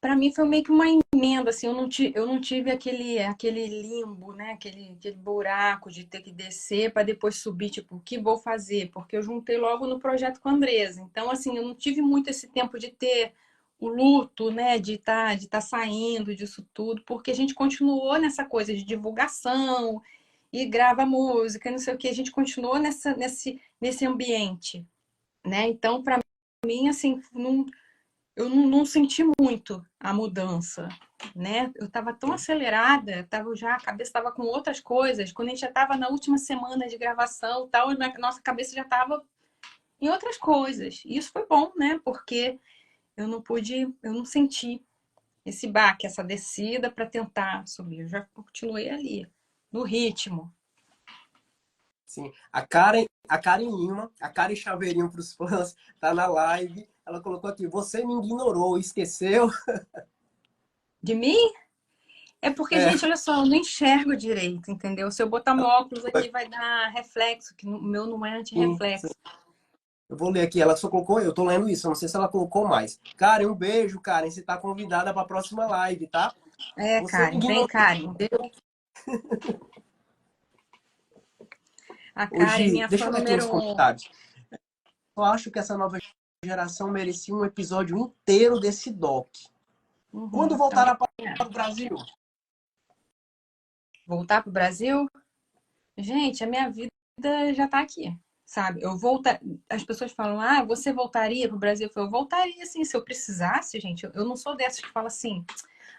Para mim foi meio que uma emenda, assim, eu não tive aquele limbo, né? Aquele buraco de ter que descer para depois subir, tipo, o que vou fazer? Porque eu juntei logo no projeto com a Andresa. Então, assim, eu não tive muito esse tempo de ter o luto, né? De tá saindo disso tudo, porque a gente continuou nessa coisa de divulgação e grava música, não sei o que, a gente continuou nesse ambiente, né? Então, para mim, assim, eu não senti muito a mudança, né? Eu estava tão acelerada, a cabeça estava com outras coisas. Quando a gente já estava na última semana de gravação, tal, nossa cabeça já estava em outras coisas. E isso foi bom, né? Porque eu não senti esse baque, essa descida para tentar subir. Eu já continuei ali, no ritmo. Sim. A Karen Lima, a Karen Chaveirinho para os fãs, tá na live. Ela colocou aqui: você me ignorou, esqueceu? De mim? É porque, É, gente, olha só, eu não enxergo direito, entendeu? Se eu botar meu óculos aqui, vai dar reflexo, que o meu não é sim, sim. anti-reflexo. Eu vou ler aqui. Ela só colocou, eu tô lendo isso, eu não sei se ela colocou mais. Karen, um beijo, Karen. Você tá convidada para a próxima live, tá? É, Você me Karen, vem, ignorou Karen. A Karen é hoje. minha Deixa fã eu ler aqui número nos um. comentários. Eu acho que essa nova geração merecia um episódio inteiro desse doc. Quando Uhum, também voltará para o acho. Brasil? Voltar pro Brasil? Gente, a minha vida já tá aqui, sabe? Eu voltar. As pessoas falam, ah, você voltaria pro Brasil? Eu voltaria, assim, se eu precisasse, gente. Eu não sou dessas que fala assim,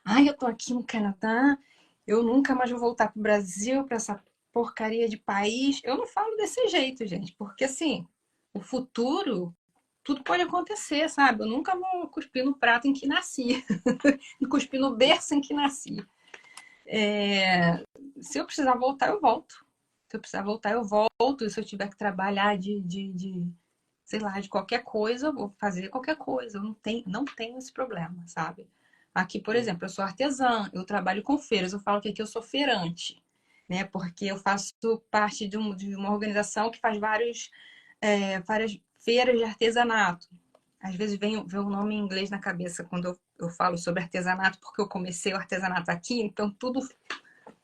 ah, eu tô aqui no Canadá, eu nunca mais vou voltar pro Brasil, pra essa porcaria de país. Eu não falo desse jeito, gente, porque assim, o futuro, tudo pode acontecer, sabe? Eu nunca vou cuspir no prato em que nasci, cuspir no berço em que nasci. É, se eu precisar voltar, eu volto. Se eu precisar voltar, eu volto. E se eu tiver que trabalhar sei lá, de qualquer coisa, eu vou fazer qualquer coisa. Eu não tenho esse problema, sabe? Aqui, por exemplo, eu sou artesã, eu trabalho com feiras. Eu falo que aqui eu sou feirante, né? Porque eu faço parte de uma organização que faz várias feiras de artesanato. Às vezes vem o nome em inglês na cabeça quando eu falo sobre artesanato, porque eu comecei o artesanato aqui, então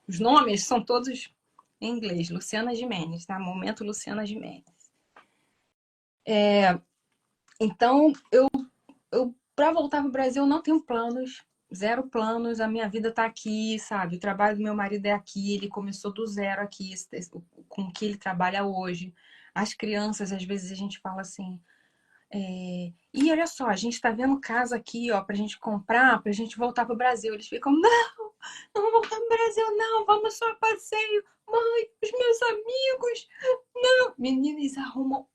os nomes são todos em inglês. Luciana Gimenez, tá? Momento Luciana Gimenez. Então, eu para voltar para o Brasil, eu não tenho planos, zero planos. A minha vida tá aqui, sabe? O trabalho do meu marido é aqui, ele começou do zero aqui, com o que ele trabalha hoje. As crianças, às vezes a gente fala assim, e olha só, a gente tá vendo casa aqui, ó, pra gente comprar, pra gente voltar pro Brasil. Eles ficam, não, não vamos voltar pro Brasil, não, vamos só a passeio. Mãe, os meus amigos, não. Meninas arrumam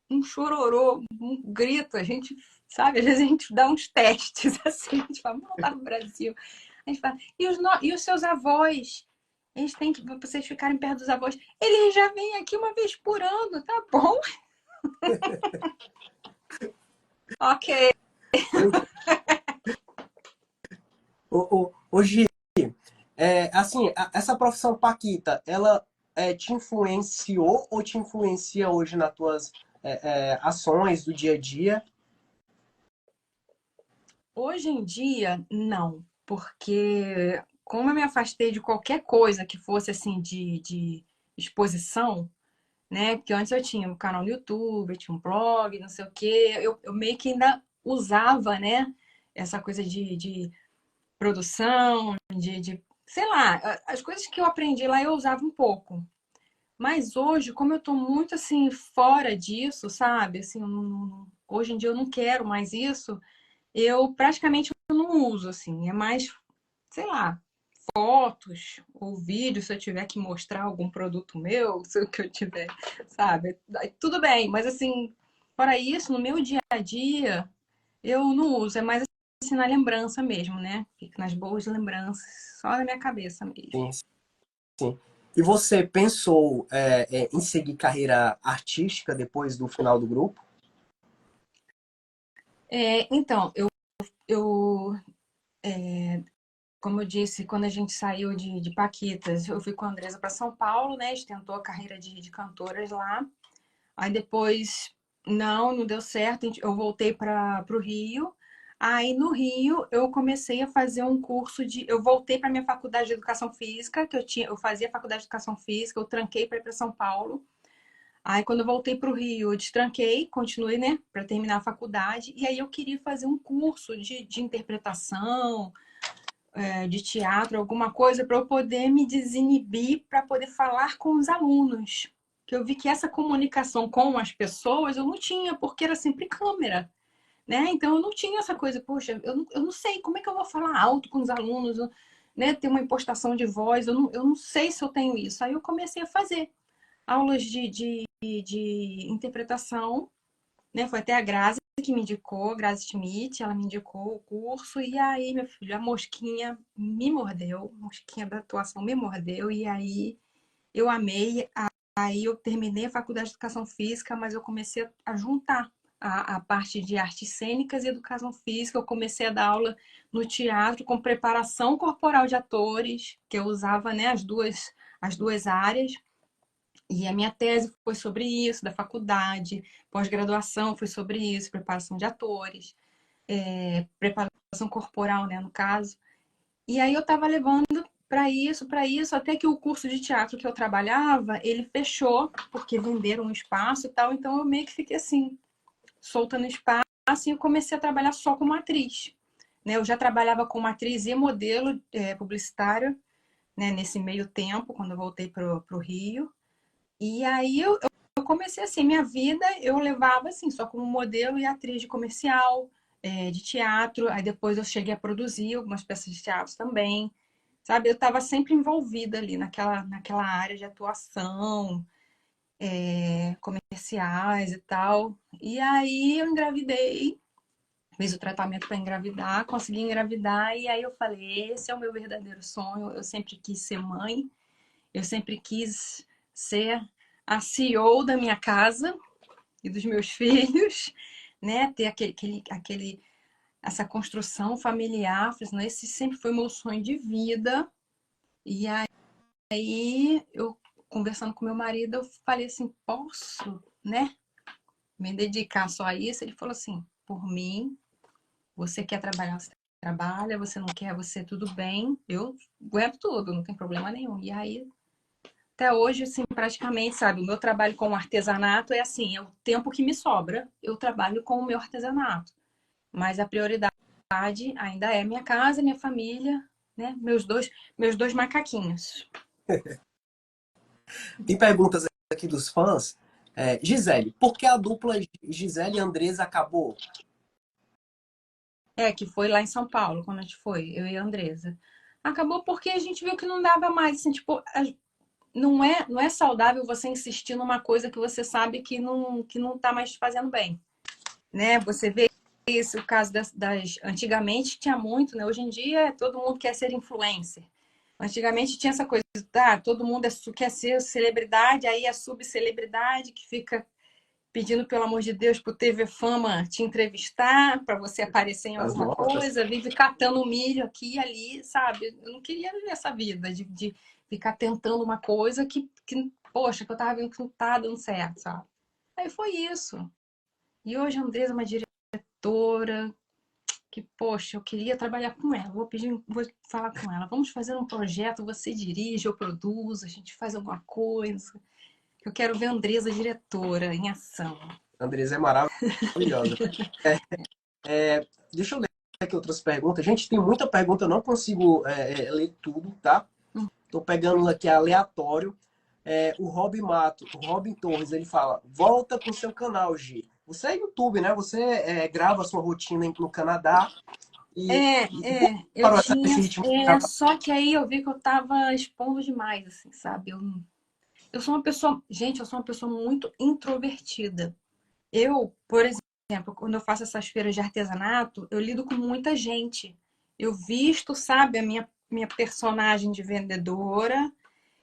um chororô, um grito, a gente, sabe, às vezes a gente dá uns testes, assim, a gente fala, vamos voltar pro Brasil. A gente fala, e os seus avós? Eles têm que vocês ficarem perto dos avós. Eles já vêm aqui uma vez por ano, tá bom? Ok. Hoje, assim, essa profissão Paquita, ela te influenciou ou te influencia hoje nas tuas ações do dia a dia? Hoje em dia, não, porque como eu me afastei de qualquer coisa que fosse assim de exposição, né? Porque antes eu tinha um canal no YouTube, eu tinha um blog, não sei o quê, eu meio que ainda usava, né? Essa coisa de produção, sei lá, as coisas que eu aprendi lá eu usava um pouco. Mas hoje, como eu tô muito assim fora disso, sabe? Assim, hoje em dia eu não quero mais isso. Eu praticamente não uso, assim. É mais, sei lá, fotos ou vídeos, se eu tiver que mostrar algum produto meu, se o que eu tiver, sabe? Tudo bem, mas assim, fora isso, no meu dia a dia, eu não uso. É mais assim na lembrança mesmo, né? Fica nas boas lembranças, só na minha cabeça mesmo. Sim, sim. E você pensou em seguir carreira artística depois do final do grupo? Então, eu como eu disse, quando a gente saiu de Paquitas, eu fui com a Andresa para São Paulo, né? A gente tentou a carreira de cantoras lá. Aí depois, não deu certo. Eu voltei para o Rio. Aí no Rio eu comecei a fazer um curso de. Eu voltei para minha faculdade de educação física, que eu fazia faculdade de educação física, eu tranquei para ir para São Paulo. Aí quando eu voltei para o Rio, eu destranquei, continuei, né, para terminar a faculdade. E aí eu queria fazer um curso de interpretação, de teatro, alguma coisa, para eu poder me desinibir, para poder falar com os alunos. Que eu vi que essa comunicação com as pessoas eu não tinha, porque era sempre câmera, né? Então eu não tinha essa coisa, poxa, eu não sei como é que eu vou falar alto com os alunos, né? Ter uma impostação de voz, eu não sei se eu tenho isso. Aí eu comecei a fazer aulas de interpretação né? Foi até a Grazi que me indicou, a Grazi Schmidt, ela me indicou o curso, e aí, meu filho, a mosquinha me mordeu, a mosquinha da atuação me mordeu, e aí eu amei. Aí eu terminei a faculdade de educação física, mas eu comecei a juntar a parte de artes cênicas e educação física. Eu comecei a dar aula no teatro com preparação corporal de atores, que eu usava, né, as duas áreas. E a minha tese foi sobre isso, da faculdade, pós-graduação foi sobre isso, preparação de atores, preparação corporal, né, no caso. E aí eu estava levando para isso, até que o curso de teatro que eu trabalhava, ele fechou, porque venderam um espaço e tal, então eu meio que fiquei assim, solta no espaço, e eu comecei a trabalhar só como atriz. Né? Eu já trabalhava como atriz e modelo publicitária, né, nesse meio tempo, quando eu voltei para o Rio. E aí eu comecei assim, minha vida eu levava assim, só como modelo e atriz de comercial, de teatro. Aí depois eu cheguei a produzir algumas peças de teatro também. Sabe, eu estava sempre envolvida ali naquela área de atuação, comerciais e tal. E aí eu engravidei, fiz o tratamento para engravidar, consegui engravidar, e aí eu falei, esse é o meu verdadeiro sonho, eu sempre quis ser mãe, eu sempre quis ser a CEO da minha casa e dos meus filhos, né? Ter essa construção familiar. Falei, assim, esse sempre foi meu sonho de vida. E aí eu, conversando com meu marido, eu falei assim, posso, né? Me dedicar só a isso? Ele falou assim, por mim, você quer trabalhar, você trabalha, você não quer, você tudo bem, eu aguento tudo, não tem problema nenhum. E aí até hoje, assim, praticamente, sabe, o meu trabalho com o artesanato é assim, é o tempo que me sobra, eu trabalho com o meu artesanato. Mas a prioridade ainda é minha casa, minha família, né? Meus dois macaquinhos. Tem perguntas aqui dos fãs. Gisele, por que a dupla Gisele e Andresa acabou? Que foi lá em São Paulo, quando a gente foi, eu e a Andresa. Acabou porque a gente viu que não dava mais, assim, tipo, não é saudável você insistir numa coisa que você sabe que não tá mais te fazendo bem, né? Você vê isso, o caso antigamente tinha muito, né? Hoje em dia todo mundo quer ser influencer. Antigamente tinha essa coisa, tá? Todo mundo quer ser celebridade, aí a subcelebridade que fica pedindo, pelo amor de Deus, pro TV Fama te entrevistar, para você aparecer em As alguma notas? coisa, vive catando milho aqui e ali, sabe? Eu não queria viver essa vida de ficar tentando uma coisa poxa, que eu tava vendo que não tá dando certo, sabe? Aí foi isso. E hoje a Andresa é uma diretora que, poxa, eu queria trabalhar com ela. Vou falar com ela. Vamos fazer um projeto, você dirige, eu produzo, a gente faz alguma coisa. Eu quero ver a Andresa diretora em ação. A Andresa é maravilhosa. Deixa eu ler aqui outras perguntas. Gente, tem muita pergunta, eu não consigo ler tudo, tá? Tô pegando aqui aleatório. O Robin Torres, ele fala: volta com seu canal, G. Você é YouTube, né? Você grava a sua rotina no Canadá e Eu parou tinha. esse ritmo de gravar. Só que aí eu vi que eu tava expondo demais, assim, sabe? Eu sou uma pessoa. Gente, eu sou uma pessoa muito introvertida. Eu, por exemplo, quando eu faço essas feiras de artesanato, eu lido com muita gente. Eu visto, sabe, minha personagem de vendedora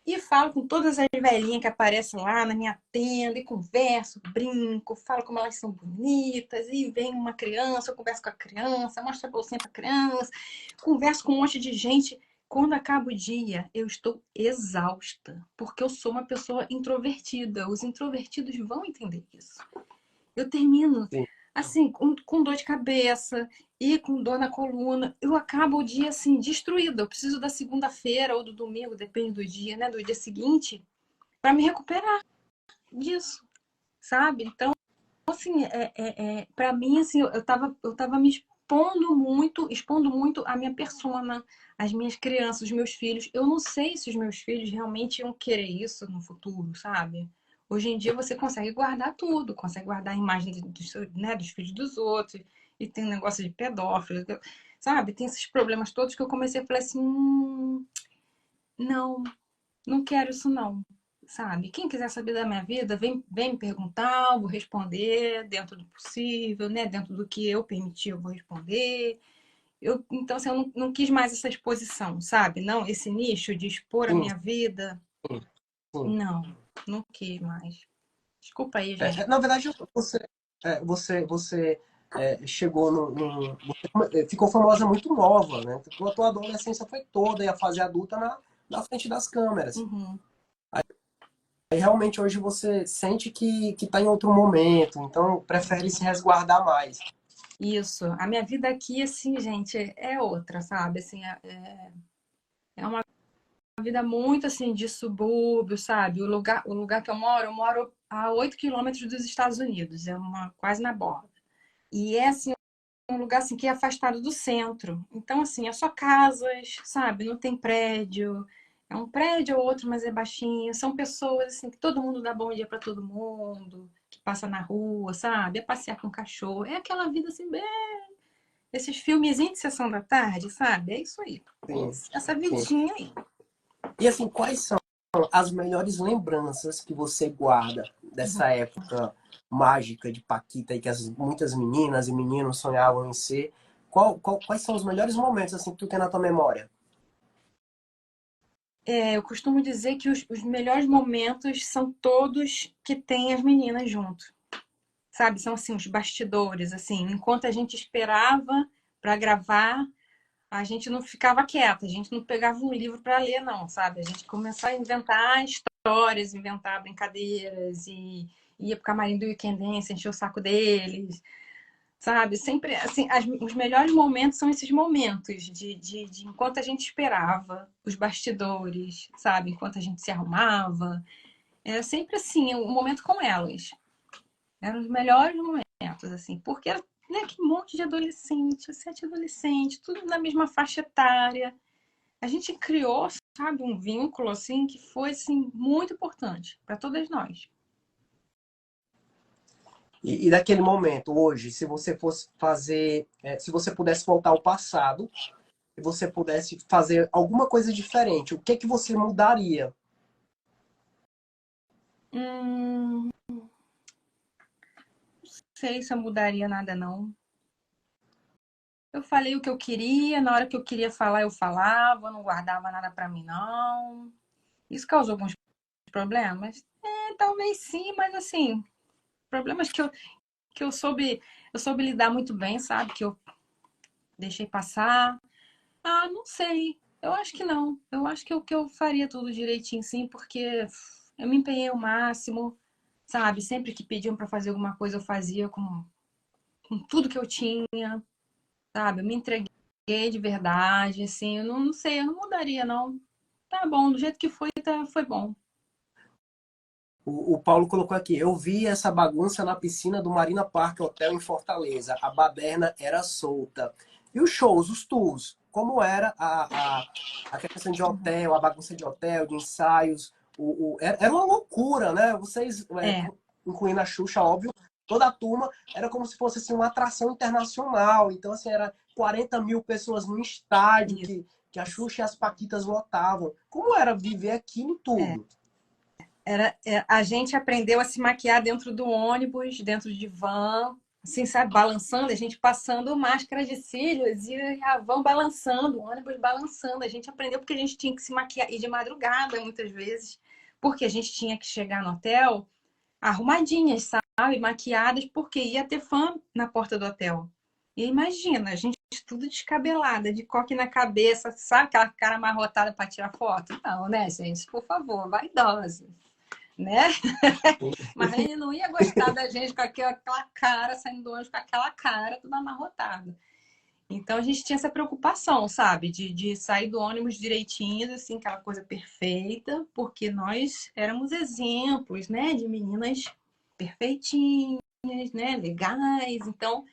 e falo com todas as velhinhas que aparecem lá na minha tenda e converso, brinco, falo como elas são bonitas. E vem uma criança, eu converso com a criança, mostro a bolsinha para a criança, converso com um monte de gente. Quando acaba o dia, eu estou exausta, porque eu sou uma pessoa introvertida. Os introvertidos vão entender isso. Eu termino Sim. assim, com dor de cabeça e com dor na coluna. Eu acabo o dia assim, destruída. Eu preciso da segunda-feira ou do domingo, depende do dia, né? Do dia seguinte, para me recuperar disso, sabe? Então, assim, para mim, assim, eu tava me expondo muito a minha persona, as minhas crianças, os meus filhos. Eu não sei se os meus filhos realmente iam querer isso no futuro, sabe? Hoje em dia você consegue guardar tudo, consegue guardar a imagem né, dos filhos dos outros, e tem um negócio de pedófilo, sabe? Tem esses problemas todos que eu comecei a falar assim, não, não quero isso não, sabe? Quem quiser saber da minha vida, vem me perguntar, eu vou responder dentro do possível, né? Dentro do que eu permitir, eu vou responder. Então, assim, eu não quis mais essa exposição, sabe? Não, esse nicho de expor a Sim, minha vida, sim, sim. não, não quis mais. Desculpa aí, gente. Na verdade, você chegou você ficou famosa muito nova, né? A tua adolescência foi toda e a fase adulta na frente das câmeras. Uhum. Aí realmente hoje você sente que tá em outro momento, então prefere se resguardar mais. Isso. A minha vida aqui, assim, gente, é outra, sabe? Assim, é uma vida muito, assim, de subúrbio, sabe? O lugar que eu moro a 8 quilômetros dos Estados Unidos, quase na borda. E é, assim, um lugar, assim, que é afastado do centro. Então, assim, é só casas, sabe? Não tem prédio. É um prédio ou outro, mas é baixinho. São pessoas, assim, que todo mundo dá bom dia para todo mundo, que passa na rua, sabe? É passear com cachorro. É aquela vida, assim, bem esses filmezinhos de sessão da tarde, sabe? É isso aí. Sim, Essa sim. vidinha aí. E assim, quais são as melhores lembranças que você guarda dessa época mágica de Paquita e que muitas meninas e meninos sonhavam em ser? Quais são os melhores momentos assim que tu tem na tua memória? Eu costumo dizer que os melhores momentos são todos que tem as meninas junto. Sabe? São assim, os bastidores, assim. Enquanto a gente esperava para gravar, a gente não ficava quieta, a gente não pegava um livro para ler, não, sabe? A gente começou a inventar histórias, inventar brincadeiras e ia pro camarim do Weekend Dance, encher o saco deles, sabe? Sempre, assim, os melhores momentos são esses momentos de enquanto a gente esperava, os bastidores, sabe? Enquanto a gente se arrumava. Era sempre assim, um momento com elas. Eram os melhores momentos, assim, porque era né, que monte de adolescente, 7 adolescentes, tudo na mesma faixa etária. A gente criou, sabe, um vínculo, assim, que foi, assim, muito importante para todas nós. E daquele momento, hoje, se você fosse fazer, se você pudesse voltar ao passado e você pudesse fazer alguma coisa diferente, o que que você mudaria? Não sei se eu mudaria nada, não. Eu falei o que eu queria, na hora que eu queria falar, eu falava, não guardava nada para mim, não. Isso causou alguns problemas? Talvez sim, mas assim, problemas que eu soube lidar muito bem, sabe? Que eu deixei passar. Ah, não sei. Eu acho que não. Eu acho que eu faria tudo direitinho, sim, porque eu me empenhei o máximo, sabe? Sempre que pediam para fazer alguma coisa, eu fazia com tudo que eu tinha, sabe? Eu me entreguei de verdade, assim. Eu não sei, eu não mudaria, não. Tá bom, do jeito que foi, foi bom. O Paulo colocou aqui, eu vi essa bagunça na piscina do Marina Park Hotel em Fortaleza. A baderna era solta. E os shows, os tours, como era a questão de hotel, a bagunça de hotel, de ensaios? Era uma loucura, né? Vocês, É, incluindo a Xuxa, óbvio, toda a turma, era como se fosse assim, uma atração internacional. Então, assim, era 40 mil pessoas no estádio isso. que a Xuxa e as Paquitas lotavam. Como era viver aquilo tudo? A gente aprendeu a se maquiar dentro do ônibus, dentro de van, assim, sabe, balançando, a gente passando máscara de cílios e a van balançando, o ônibus balançando. A gente aprendeu porque a gente tinha que se maquiar, e de madrugada, muitas vezes, porque a gente tinha que chegar no hotel arrumadinhas, sabe, maquiadas, porque ia ter fã na porta do hotel. E imagina, a gente tudo descabelada, de coque na cabeça, sabe aquela cara amarrotada para tirar foto? Não, né, gente? Por favor, vaidosa, né? Mas ele não ia gostar da gente com aquela cara, saindo do ônibus com aquela cara toda amarrotada. Então a gente tinha essa preocupação, sabe? De sair do ônibus direitinho, assim, aquela coisa perfeita, porque nós éramos exemplos, né? De meninas perfeitinhas, né? Legais. Então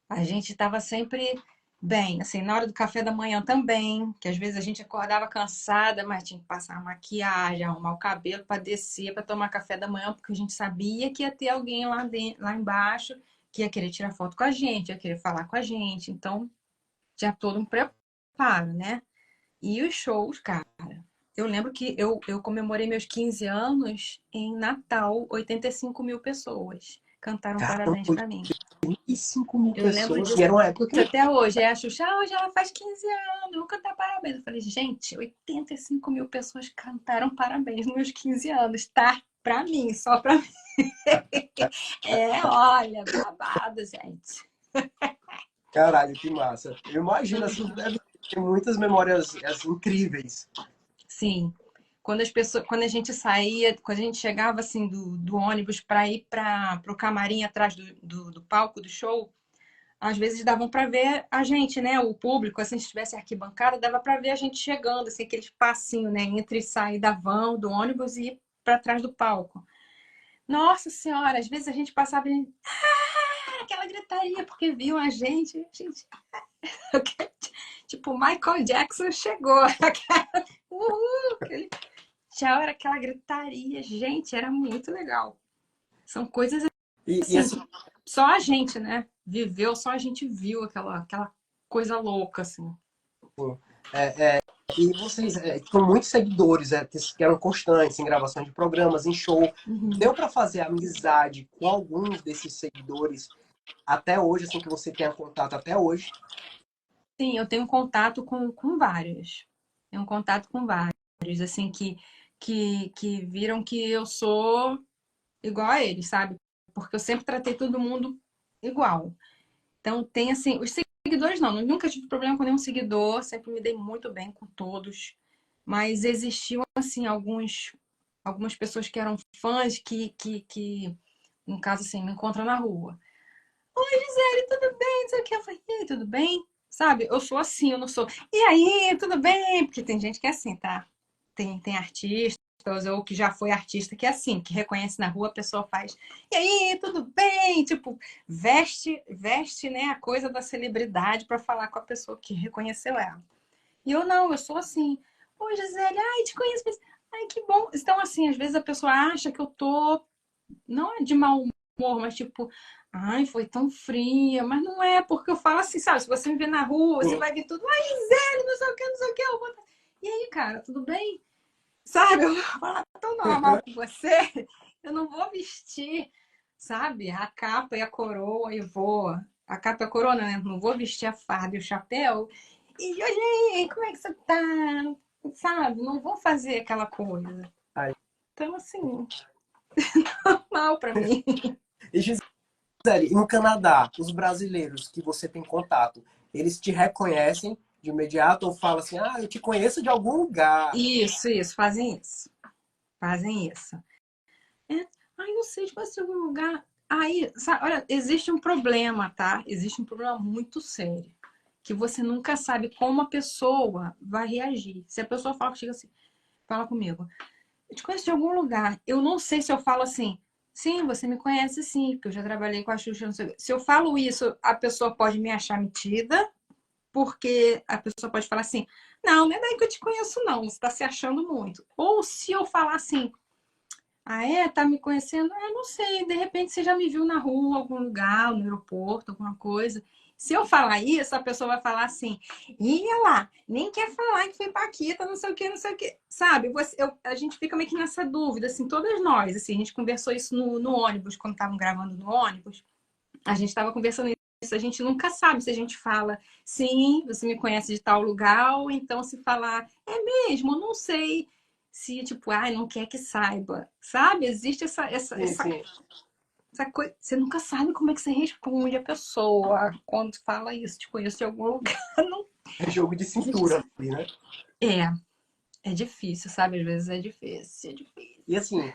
a gente estava sempre bem, assim, na hora do café da manhã também, que às vezes a gente acordava cansada, mas tinha que passar a maquiagem, arrumar o cabelo para descer, para tomar café da manhã, porque a gente sabia que ia ter alguém lá, dentro, lá embaixo que ia querer tirar foto com a gente, ia querer falar com a gente. Então, tinha todo um preparo, né? E os shows, cara. Eu lembro que eu comemorei meus 15 anos em Natal, 85 mil pessoas cantaram Caramba, parabéns pra mim. 35 mil Eu lembro pessoas. E disso, era uma época putz, que até hoje. É a Xuxa, hoje ela faz 15 anos, vou cantar parabéns. Eu falei, gente, 85 mil pessoas cantaram parabéns nos meus 15 anos, tá? Pra mim, só pra mim. É, olha, babado, gente. caralho, que massa. Eu imagino, assim, que deve ter muitas memórias assim, incríveis. Sim. Quando a gente saía, quando a gente chegava assim do ônibus para ir para o camarim atrás do palco do show, às vezes davam para ver a gente, né? O público, assim, se tivesse arquibancada, dava para ver a gente chegando, assim, aquele espacinho, né? Entre sair da van, do ônibus e ir para trás do palco. Nossa Senhora, às vezes a gente passava e aquela gritaria porque viam a gente, tipo, Michael Jackson chegou, aquele tchau, era aquela gritaria, gente, era muito legal. São coisas E assim assim, que só a gente, né, viveu, só a gente viu aquela coisa louca, assim. e vocês tinham muitos seguidores, que eram constantes em gravações de programas, em show. Uhum. Deu para fazer amizade com alguns desses seguidores até hoje, assim, que você tenha contato até hoje? Sim, eu tenho contato com vários. Tenho contato com vários, assim, que viram que eu sou igual a eles, sabe? Porque eu sempre tratei todo mundo igual. Então, tem assim, os seguidores não, eu nunca tive problema com nenhum seguidor, sempre me dei muito bem com todos. Mas existiam, assim, algumas pessoas que eram fãs que no caso, assim, me encontram na rua. Oi, Gisele, tudo bem? Não sei o que. Eu falei, e aí, tudo bem? Sabe, eu sou assim, eu não sou. E aí, tudo bem? Porque tem gente que é assim, tá? Tem artistas, ou que já foi artista, que é assim, que reconhece na rua, a pessoa faz. E aí, tudo bem? Tipo, veste, né, a coisa da celebridade para falar com a pessoa que reconheceu ela. E eu não, eu sou assim. Oi, Gisele, ai, te conheço. Ai, que bom. Então, assim, às vezes a pessoa acha que eu tô não é de mau humor, mas tipo, ai, foi tão fria. Mas não é, porque eu falo assim, sabe? Se você me ver na rua, você vai ver tudo, ai, Gisele, não sei o que, não sei o que. E aí, cara, tudo bem? Sabe? Eu vou falar tão normal com você, eu não vou vestir, sabe? A capa e a coroa e vou. A capa e a coroa, né? Não vou vestir a farda e o chapéu. E, oi, como é que você tá? Sabe? Não vou fazer aquela coisa. Aí, Então, assim, mal pra mim. e Gisele, no Canadá, os brasileiros que você tem contato, eles te reconhecem de imediato ou falam assim, ah, eu te conheço de algum lugar? Isso, fazem isso. Fazem isso. É, ai, não sei, tipo assim, algum lugar. Aí, sabe, olha, existe um problema, tá? Existe um problema muito sério. Que você nunca sabe como a pessoa vai reagir. Se a pessoa fala chega assim, fala comigo, eu te conheço de algum lugar. Eu não sei se eu falo assim, sim, você me conhece sim, porque eu já trabalhei com a Xuxa, não sei o quê. Se eu falo isso, a pessoa pode me achar metida, porque a pessoa pode falar assim, não é daí que eu te conheço, não, você está se achando muito. Ou se eu falar assim, ah, é? Tá me conhecendo? Ah, não sei, de repente você já me viu na rua, algum lugar, no aeroporto, alguma coisa. Se eu falar isso, a pessoa vai falar assim, ia lá, nem quer falar que foi Paquita, não sei o que, não sei o que. Sabe, a gente fica meio que nessa dúvida, assim, todas nós, assim, a gente conversou isso no ônibus, quando estavam gravando no ônibus, a gente estava conversando isso, a gente nunca sabe se a gente fala, sim, você me conhece de tal lugar, ou então se falar, é mesmo, não sei se, tipo, ai, não quer que saiba, sabe? Existe Sim, sim. essa coisa, você nunca sabe como é que você responde a pessoa quando fala isso, te conheço de algum lugar, não É jogo de existe cintura ali, né? É, é difícil, sabe? Às vezes é difícil, é difícil. E assim,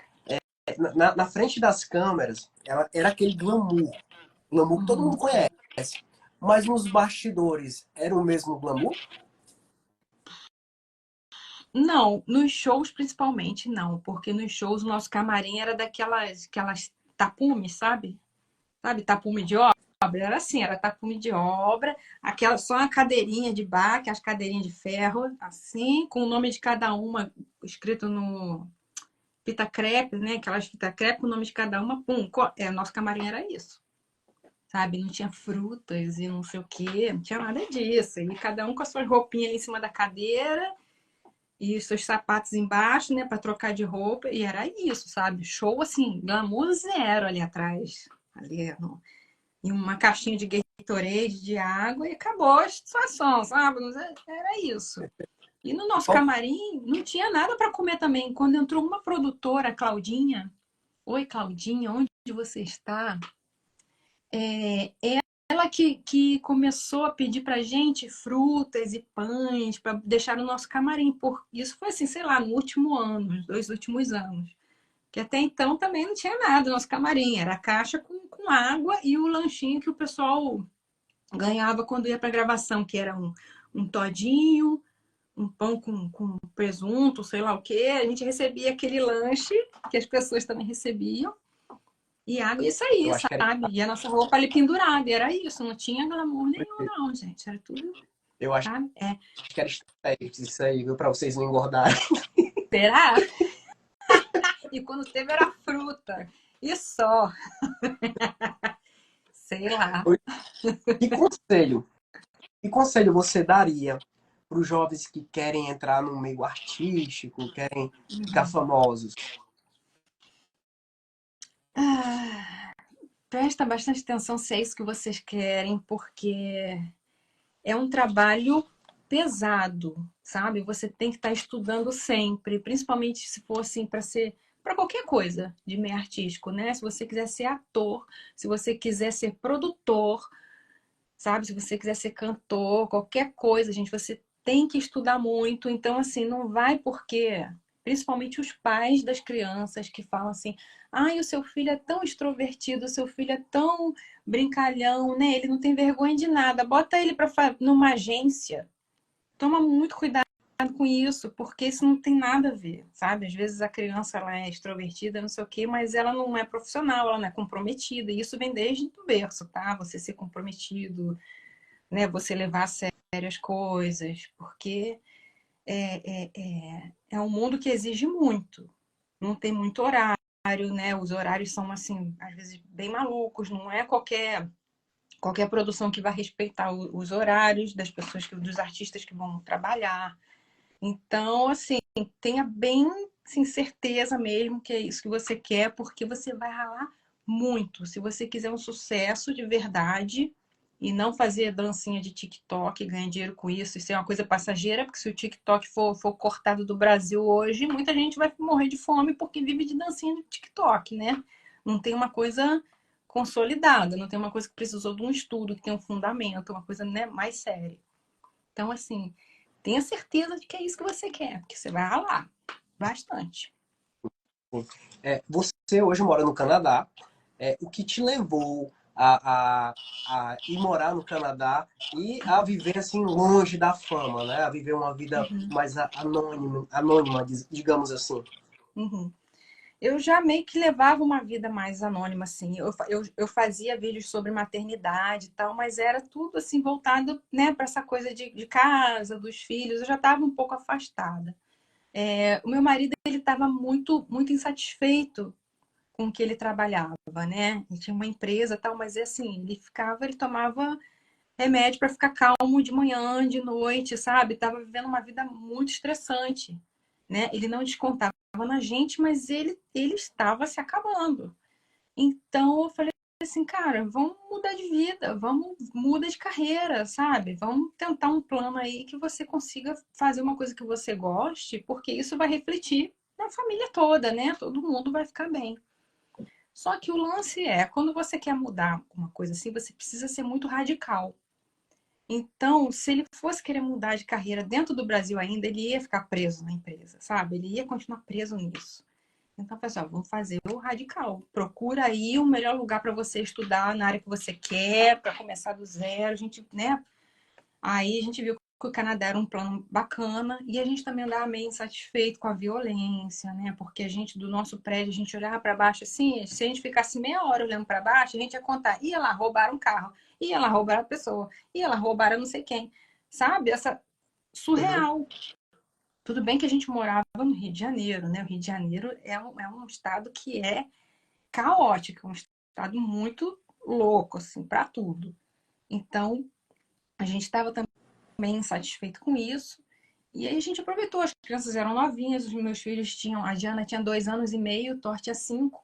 na frente das câmeras, ela era aquele glamour que todo mundo Uhum. conhece. Mas nos bastidores, era o mesmo glamour? Não, nos shows principalmente não, porque nos shows o nosso camarim era aquelas tapumes, sabe? Sabe, tapume de obra? Era assim, era tapume de obra, aquela só uma cadeirinha de bar, que as cadeirinhas de ferro, assim, com o nome de cada uma escrito no fita crepe, né? Aquelas fita crepe, com o nome de cada uma, pum, nosso camarim era isso. Sabe, não tinha frutas e não sei o quê, não tinha nada disso. E cada um com as suas roupinhas ali em cima da cadeira e os seus sapatos embaixo, né, para trocar de roupa, e era isso, sabe? Show assim, glamour zero ali atrás, ali no, em uma caixinha de Gatorade, de água, e acabou a situação, sabe? Mas era isso. E no nosso Qual- camarim não tinha nada para comer também. Quando entrou uma produtora, a Claudinha, oi Claudinha, onde você está? Ela que começou a pedir pra gente frutas e pães para deixar no nosso camarim. Por isso foi assim, sei lá, no último ano, nos 2 últimos anos. Que até então também não tinha nada no nosso camarim. Era a caixa com água e o lanchinho que o pessoal ganhava quando ia pra gravação, que era um todinho, um pão com presunto, sei lá o quê. A gente recebia aquele lanche que as pessoas também recebiam. E água, isso aí, Eu acho que era, sabe? E a nossa roupa ali pendurada, e era isso, não tinha glamour nenhum, não, gente. Era tudo, eu acho sabe? É. que era estratégia isso aí, viu? Pra vocês não engordarem. Será? E quando teve era fruta. E só, sei lá. Que conselho? Que conselho você daria para os jovens que querem entrar no meio artístico, querem ficar famosos? Ah, presta bastante atenção se é isso que vocês querem, porque é um trabalho pesado, sabe? Você tem que estar estudando sempre, principalmente se for assim para ser para qualquer coisa de meio artístico, né? Se você quiser ser ator, se você quiser ser produtor, sabe? Se você quiser ser cantor, qualquer coisa, gente, você tem que estudar muito. Então, assim, não vai porque, principalmente os pais das crianças que falam assim: ai, o seu filho é tão extrovertido, o seu filho é tão brincalhão, né? Ele não tem vergonha de nada. Bota ele para numa agência. Toma muito cuidado com isso, porque isso não tem nada a ver, sabe? Às vezes a criança ela é extrovertida, não sei o quê, mas ela não é profissional, ela não é comprometida. E isso vem desde o berço, tá? Você ser comprometido, né? Você levar a sério as coisas, porque é um mundo que exige muito. Não tem muito horário, né? Os horários são, assim, às vezes bem malucos, não é qualquer produção que vai respeitar os horários das pessoas, dos artistas que vão trabalhar. Então, assim, tenha bem assim, certeza mesmo que é isso que você quer, porque você vai ralar muito. Se você quiser um sucesso de verdade e não fazer dancinha de TikTok e ganhar dinheiro com isso é uma coisa passageira, porque se o TikTok for cortado do Brasil hoje, muita gente vai morrer de fome porque vive de dancinha de TikTok, né? Não tem uma coisa consolidada, não tem uma coisa que precisou de um estudo, que tem um fundamento, uma coisa, né, mais séria. Então, assim, tenha certeza de que é isso que você quer, porque você vai ralar bastante. Você hoje mora no Canadá. O que te levou a ir morar no Canadá e a viver assim longe da fama, né? A viver uma vida mais anônima, digamos assim. Uhum. Eu já meio que levava uma vida mais anônima, assim. Eu fazia vídeos sobre maternidade e tal, mas era tudo assim voltado, né, para essa coisa de casa, dos filhos. Eu já estava um pouco afastada. O meu marido ele estava muito insatisfeito com o que ele trabalhava, né? Ele tinha uma empresa e tal, mas é assim, ele tomava remédio para ficar calmo de manhã, de noite, sabe? Tava vivendo uma vida muito estressante, né? Ele não descontava na gente, mas ele estava se acabando. Então eu falei assim, cara, vamos mudar de vida, vamos muda de carreira, sabe? Vamos tentar um plano aí que você consiga fazer uma coisa que você goste, porque isso vai refletir na família toda, né? Todo mundo vai ficar bem. Só que o lance é, quando você quer mudar uma coisa assim, você precisa ser muito radical. Então, se ele fosse querer mudar de carreira dentro do Brasil ainda, ele ia ficar preso na empresa, sabe? Ele ia continuar preso nisso. Então, pessoal, vamos fazer o radical. Procura aí o melhor lugar para você estudar na área que você quer, para começar do zero. A gente, né? Aí a gente viu que o Canadá era um plano bacana e a gente também andava meio insatisfeito com a violência, né? Porque a gente, do nosso prédio, a gente olhava para baixo assim, se a gente ficasse meia hora olhando para baixo, a gente ia contar, ia lá, roubaram um carro, ia lá, roubaram a pessoa, ia lá, roubaram não sei quem, sabe? Essa Uhum. surreal. Tudo bem que a gente morava no Rio de Janeiro, né? O Rio de Janeiro é um estado que é caótico, é um estado muito louco, assim, para tudo. Então, a gente estava também insatisfeito com isso. E aí a gente aproveitou, as crianças eram novinhas, os meus filhos tinham, a Diana tinha 2 anos e meio, o Thor tinha 5,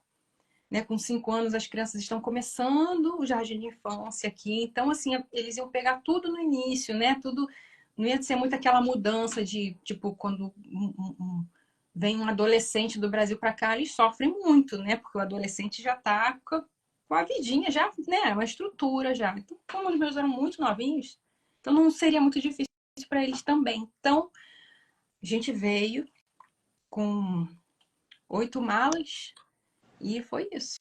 né? Com 5 anos as crianças estão começando o jardim de infância aqui, então assim, eles iam pegar tudo no início, né? Tudo, não ia ser muito aquela mudança de, tipo, quando vem um adolescente do Brasil para cá, eles sofrem muito, né? Porque o adolescente já tá com a vidinha, já, né? Uma estrutura já. Então, como os meus eram muito novinhos, então não seria muito difícil para eles também. Então, a gente veio com 8 malas e foi isso.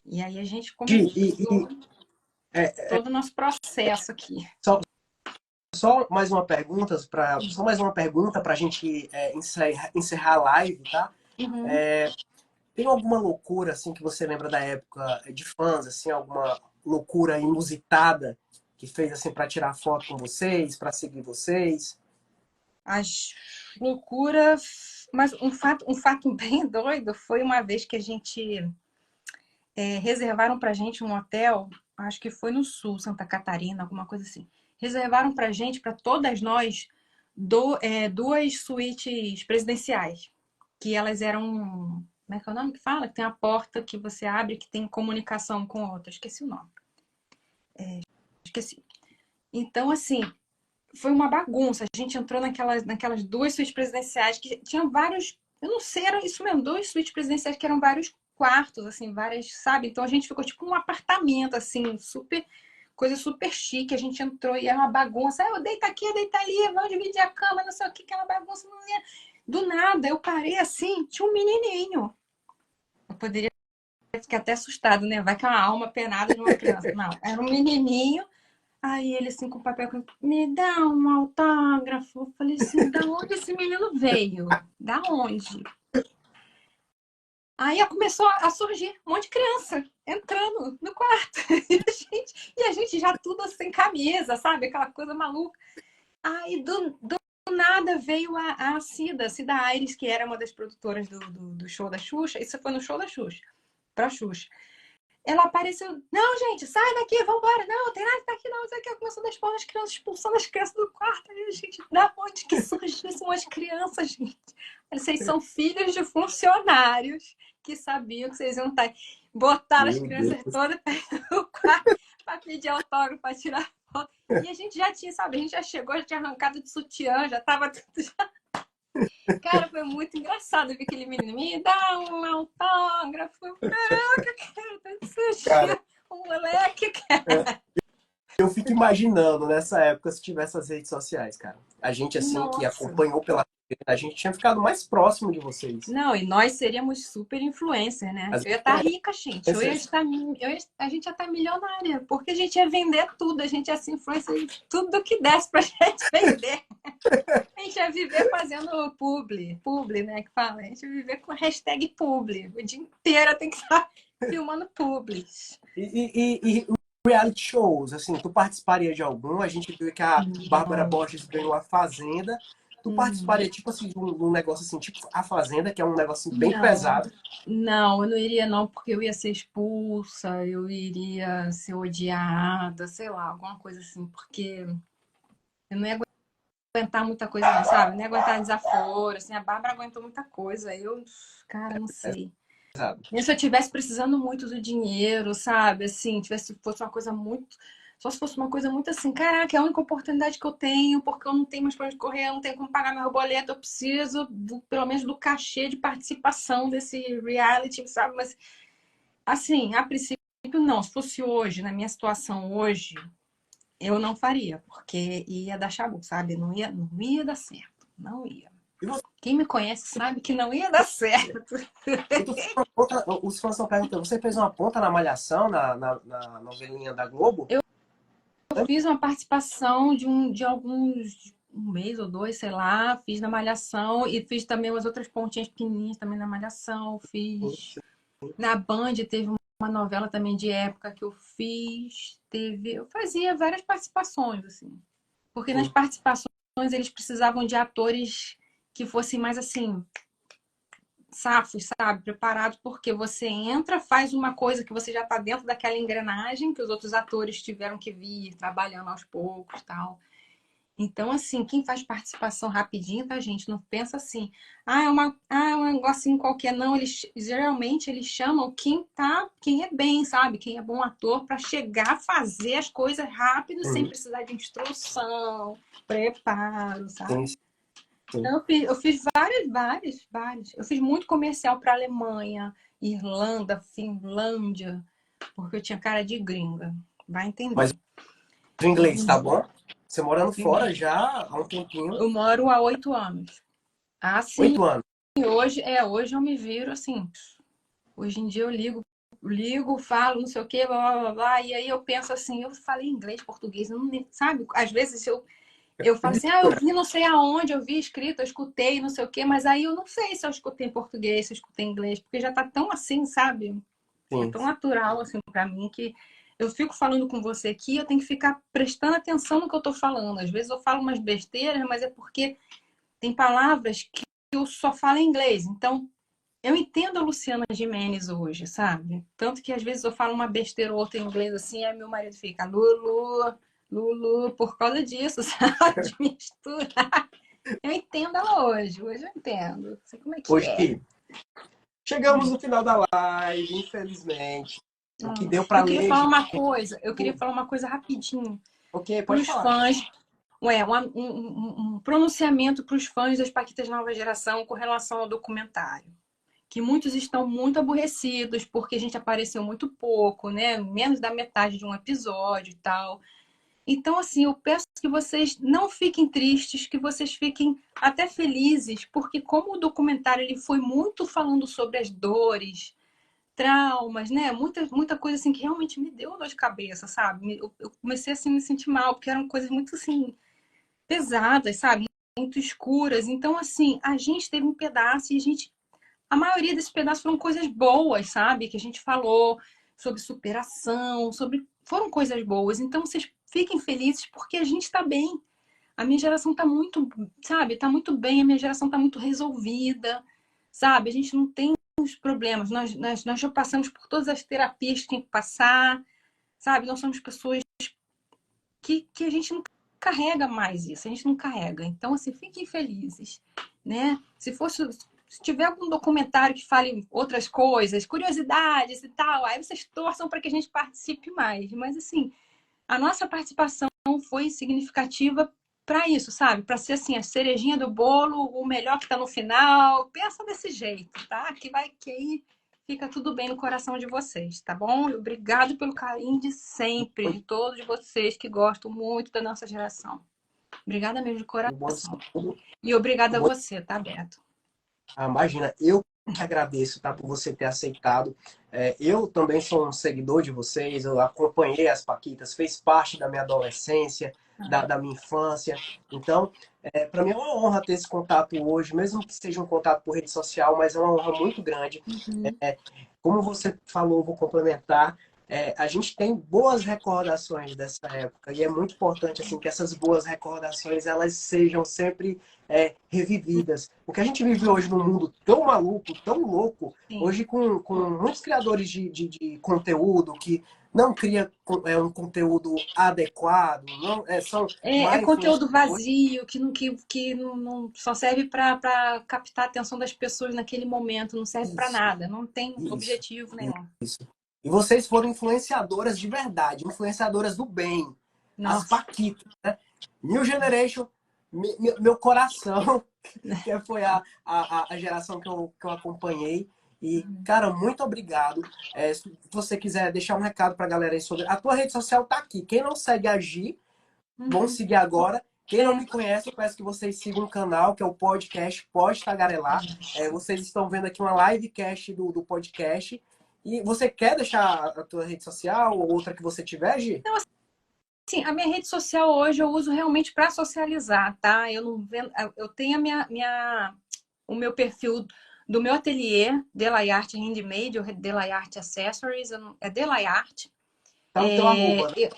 E aí a gente Gi, começou todo o nosso processo aqui. só, só mais uma pergunta para a gente encerrar a live, tá? Uhum. Tem alguma loucura assim que você lembra da época de fãs, assim, alguma loucura inusitada que fez assim para tirar foto com vocês, para seguir vocês? As loucuras. Mas um fato bem doido foi uma vez que a gente reservaram pra gente um hotel, acho que foi no sul, Santa Catarina, alguma coisa assim. Reservaram pra gente, pra todas nós, duas suítes presidenciais, que elas eram. Como é que é o nome que fala? Que tem a porta que você abre que tem comunicação com outra. Esqueci o nome. Esqueci. Então, assim, foi uma bagunça. A gente entrou naquelas duas suítes presidenciais que tinham vários. Eu não sei, era isso mesmo, duas suítes presidenciais que eram vários quartos, assim, várias, sabe? Então a gente ficou tipo um apartamento, assim, super. Coisa super chique. A gente entrou e era uma bagunça. Eu deita aqui, deita ali, vamos dividir a cama, não sei o que, aquela bagunça. Não ia. Do nada, eu parei assim, tinha um menininho. Eu poderia ficar até assustado, né? Vai que é uma alma penada de uma criança. Não, era um menininho. Aí ele assim com o papel, me dá um autógrafo. Eu falei assim, da onde esse menino veio? Da onde? Aí começou a surgir um monte de criança entrando no quarto. E a gente já tudo sem camisa, sabe? Aquela coisa maluca. Aí do nada veio a Cida Aires, que era uma das produtoras do show da Xuxa. Isso foi no show da Xuxa, pra Xuxa. Ela apareceu, não, gente, sai daqui, vambora, não, tem nada daqui, não, sei o que, começou a expor as crianças, expulsando as crianças do quarto, aí, gente, da onde que surgiu umas crianças, gente? Vocês são filhos de funcionários que sabiam que vocês iam estar, botaram as Meu crianças Deus. todas no quarto para pedir autógrafo, para tirar foto, e a gente já tinha, sabe, a gente já chegou, já tinha arrancado de sutiã, já tava tudo. Cara, foi muito engraçado ver aquele menino. Me dá um autógrafo. Caraca, cara, tá de Cara, sushi. O moleque. eu fico imaginando nessa época se tivesse as redes sociais, cara. A gente assim que Nossa. acompanhou pela a gente tinha ficado mais próximo de vocês. Não, e nós seríamos super influencer, né? As Eu ia estar rica, gente. influencers. A gente ia estar milionária, porque a gente ia vender tudo, a gente ia ser influencer de tudo que desse pra gente vender. A gente ia viver fazendo publi, né? Que fala. A gente ia viver com hashtag publi. O dia inteiro tem que estar filmando publis. E reality shows, assim, tu participaria de algum? A gente viu que a Bárbara Borges ganhou a Fazenda. Tu Uhum. participaria, tipo assim, de um negócio assim, tipo a Fazenda, que é um negócio assim, bem Não, pesado. não, eu não iria não, porque eu ia ser expulsa, eu iria ser odiada, sei lá, alguma coisa assim, porque eu não ia aguentar muita coisa não, sabe? Eu não ia aguentar desaforo, assim, a Bárbara aguentou muita coisa, cara, não sei. Pesado. E se eu tivesse precisando muito do dinheiro, sabe? Assim, fosse uma coisa muito. Só se fosse uma coisa muito assim, caraca, é a única oportunidade que eu tenho, porque eu não tenho mais pra onde correr, eu não tenho como pagar meu boleto, eu preciso pelo menos do cachê de participação desse reality, sabe? Mas, assim, a princípio, não. Se fosse hoje, na minha situação hoje, eu não faria, porque ia dar chabu, sabe? Não ia dar certo. Não ia. E você, Quem me conhece sabe que não ia dar certo. e tu fez uma ponta, os fãs estão perguntando, você fez uma ponta na Malhação, na novelinha da Globo? Eu fiz uma participação de alguns, um mês ou dois, sei lá, fiz na Malhação e fiz também umas outras pontinhas pequenininhas também na Malhação, fiz na Band, teve uma novela também de época que eu fiz, eu fazia várias participações assim. Porque nas Sim. participações eles precisavam de atores que fossem mais assim, safos, sabe? Preparados, porque você entra, faz uma coisa que você já está dentro daquela engrenagem que os outros atores tiveram que vir trabalhando aos poucos, tal. Então, assim, quem faz participação rapidinho, tá, gente? Não pensa assim, é um negocinho qualquer, não. Geralmente eles chamam quem é bem, sabe? Quem é bom ator para chegar a fazer as coisas rápido, sem Uhum. precisar de instrução, preparo, Sim, sabe? sim. Então, eu fiz vários. Eu fiz muito comercial para Alemanha, Irlanda, Finlândia, porque eu tinha cara de gringa. Vai Mas entender. o inglês tá bom? Você morando fora Eu já há um tempinho, moro há 8 anos. Ah, sim. 8 anos. Hoje eu me viro assim. Hoje em dia eu ligo, falo, não sei o quê, blá, blá, blá, blá, e aí eu penso assim, eu falei inglês, português, eu não, sabe? Às vezes eu falo assim, eu vi não sei aonde, eu vi escrito, eu escutei, não sei o quê, mas aí eu não sei se eu escutei em português, se eu escutei em inglês, porque já tá tão assim, sabe? É Sim. tão natural assim para mim que eu fico falando com você aqui, eu tenho que ficar prestando atenção no que eu tô falando. Às vezes eu falo umas besteiras, mas é porque tem palavras que eu só falo em inglês. Então, eu entendo a Luciana Gimenez hoje, sabe? Tanto que às vezes eu falo uma besteira ou outra em inglês assim, aí meu marido fica Lulu, Lulu, por causa disso, sabe? De mistura. Eu entendo ela hoje eu entendo. Sei como é que Hoje, é. chegamos no final da live, infelizmente. O que deu para Eu queria ler falar de uma coisa, tudo. rapidinho Ok, para pode os falar. fãs. Um pronunciamento para os fãs das Paquitas Nova Geração com relação ao documentário. Que muitos estão muito aborrecidos porque a gente apareceu muito pouco, né? Menos da metade de um episódio e tal. Então, assim, eu peço que vocês não fiquem tristes, que vocês fiquem até felizes, porque como o documentário ele foi muito falando sobre as dores, traumas, né? Muita coisa assim que realmente me deu dor de cabeça, sabe? Eu comecei assim a me sentir mal, porque eram coisas muito assim pesadas, sabe? Muito escuras. Então, assim, a gente teve um pedaço e a maioria desses pedaços foram coisas boas, sabe? Que a gente falou sobre superação, foram coisas boas. Então, vocês fiquem felizes porque a gente está bem. A minha geração está muito, sabe? Está muito bem, a minha geração está muito resolvida, sabe? A gente não tem os problemas. Nós já passamos por todas as terapias que tem que passar, sabe? Nós somos pessoas que a gente não carrega mais isso, a gente não carrega. Então, assim, fiquem felizes, né? Se tiver algum documentário que fale outras coisas, curiosidades e tal, aí vocês torçam para que a gente participe mais. Mas, assim, a nossa participação foi significativa para isso, sabe? Para ser, assim, a cerejinha do bolo, o melhor que está no final. Pensa desse jeito, tá? Que aí fica tudo bem no coração de vocês, tá bom? Obrigado pelo carinho de sempre, de todos vocês que gostam muito da nossa geração. Obrigada mesmo de O bom disso coração. tudo, E obrigada o a bom você, tá, Beto? Imagina, eu que agradeço, tá, por você ter aceitado. Eu também sou um seguidor de vocês, eu acompanhei as Paquitas, fez parte da minha adolescência, da minha infância. Então, para mim é uma honra ter esse contato hoje, mesmo que seja um contato por rede social, mas é uma honra muito grande. Uhum. Como você falou, vou complementar. A gente tem boas recordações dessa época e é muito importante assim que essas boas recordações elas sejam sempre revividas. O que a gente vive hoje num mundo tão maluco, tão louco, Sim. hoje com muitos criadores de conteúdo que não cria um conteúdo adequado, não são É má conteúdo influenciadores. vazio, que não só serve para captar a atenção das pessoas naquele momento, não serve para Isso, nada, não tem isso. objetivo nenhum. E vocês foram influenciadoras de verdade, influenciadoras do bem, as Nossa, Paquitas, né? New Generation, meu coração, que foi a geração que eu acompanhei. E, cara, muito obrigado. Se você quiser deixar um recado pra galera aí sobre. A tua rede social tá aqui. Quem não segue a Gi, vão uhum. seguir agora. Quem não É, me conhece, eu peço que vocês sigam o canal, que é o podcast Pode Tagarelar. Vocês estão vendo aqui uma livecast do podcast. E você quer deixar a tua rede social ou outra que você tiver, Gi? assim, a minha rede social hoje eu uso realmente para socializar, tá? Eu não vendo, eu tenho o meu perfil do meu ateliê, Delay Art Handmade, ou Delay Art Accessories, é Delay Art. Tá no teu arroba, né?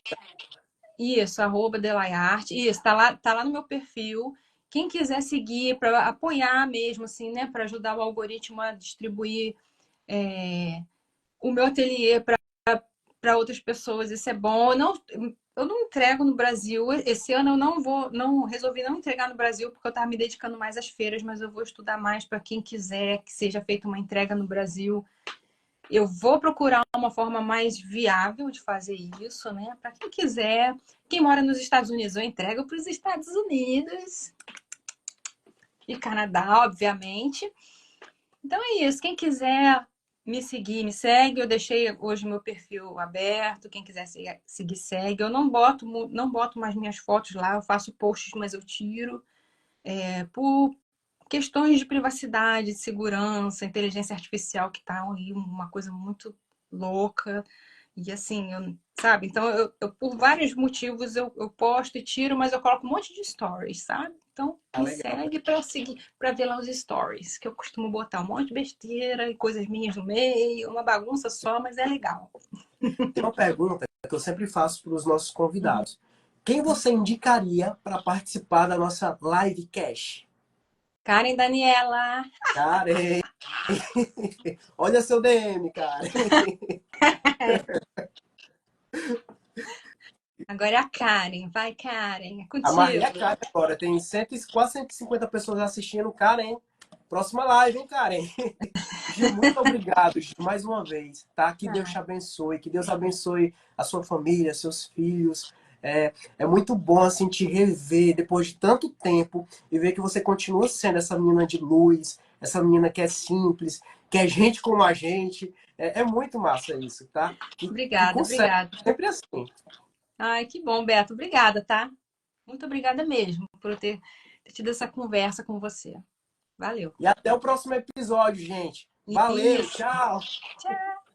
Isso, @delayart. Isso, tá lá no meu perfil. Quem quiser seguir para apoiar mesmo, assim, né? Para ajudar o algoritmo a distribuir o meu ateliê para outras pessoas, isso é bom. Não, eu não entrego no Brasil. Esse ano eu não resolvi não entregar no Brasil porque eu estava me dedicando mais às feiras, mas eu vou estudar mais para quem quiser que seja feita uma entrega no Brasil. Eu vou procurar uma forma mais viável de fazer isso, né? Para quem quiser. Quem mora nos Estados Unidos, eu entrego para os Estados Unidos e Canadá, obviamente. Então é isso. Quem quiser me seguir, me segue. Eu deixei hoje meu perfil aberto. Quem quiser seguir, segue. Eu não boto mais minhas fotos lá. Eu faço posts, mas eu tiro. Por questões de privacidade, de segurança, inteligência artificial, que tá aí uma coisa muito louca. E assim, sabe? Então, por vários motivos, eu posto e tiro, mas eu coloco um monte de stories, sabe? Então, me Legal. segue para seguir, para ver lá os stories, que eu costumo botar um monte de besteira e coisas minhas no meio, uma bagunça só, mas é legal. Tem uma pergunta que eu sempre faço para os nossos Uhum. convidados. Quem você indicaria para participar da nossa live cash? Karen Daniela. Karen! Olha seu DM, Karen! Agora é a Karen. Vai, Karen. É A Maria contigo. Karen agora. Tem quase 150 pessoas assistindo. Karen, próxima live, hein, Karen? Gil, muito obrigado, Gil, mais uma vez, tá? Que Deus te abençoe, que Deus abençoe a sua família, seus filhos. É muito bom, assim, te rever depois de tanto tempo e ver que você continua sendo essa menina de luz, essa menina que é simples, que é gente como a gente. É muito massa isso, tá? Que Obrigada, consegue obrigada. sempre assim. Ai, que bom, Beto. Obrigada, tá? Muito obrigada mesmo por eu ter tido essa conversa com você. Valeu. E até o próximo episódio, gente. Valeu, Isso. tchau! Tchau.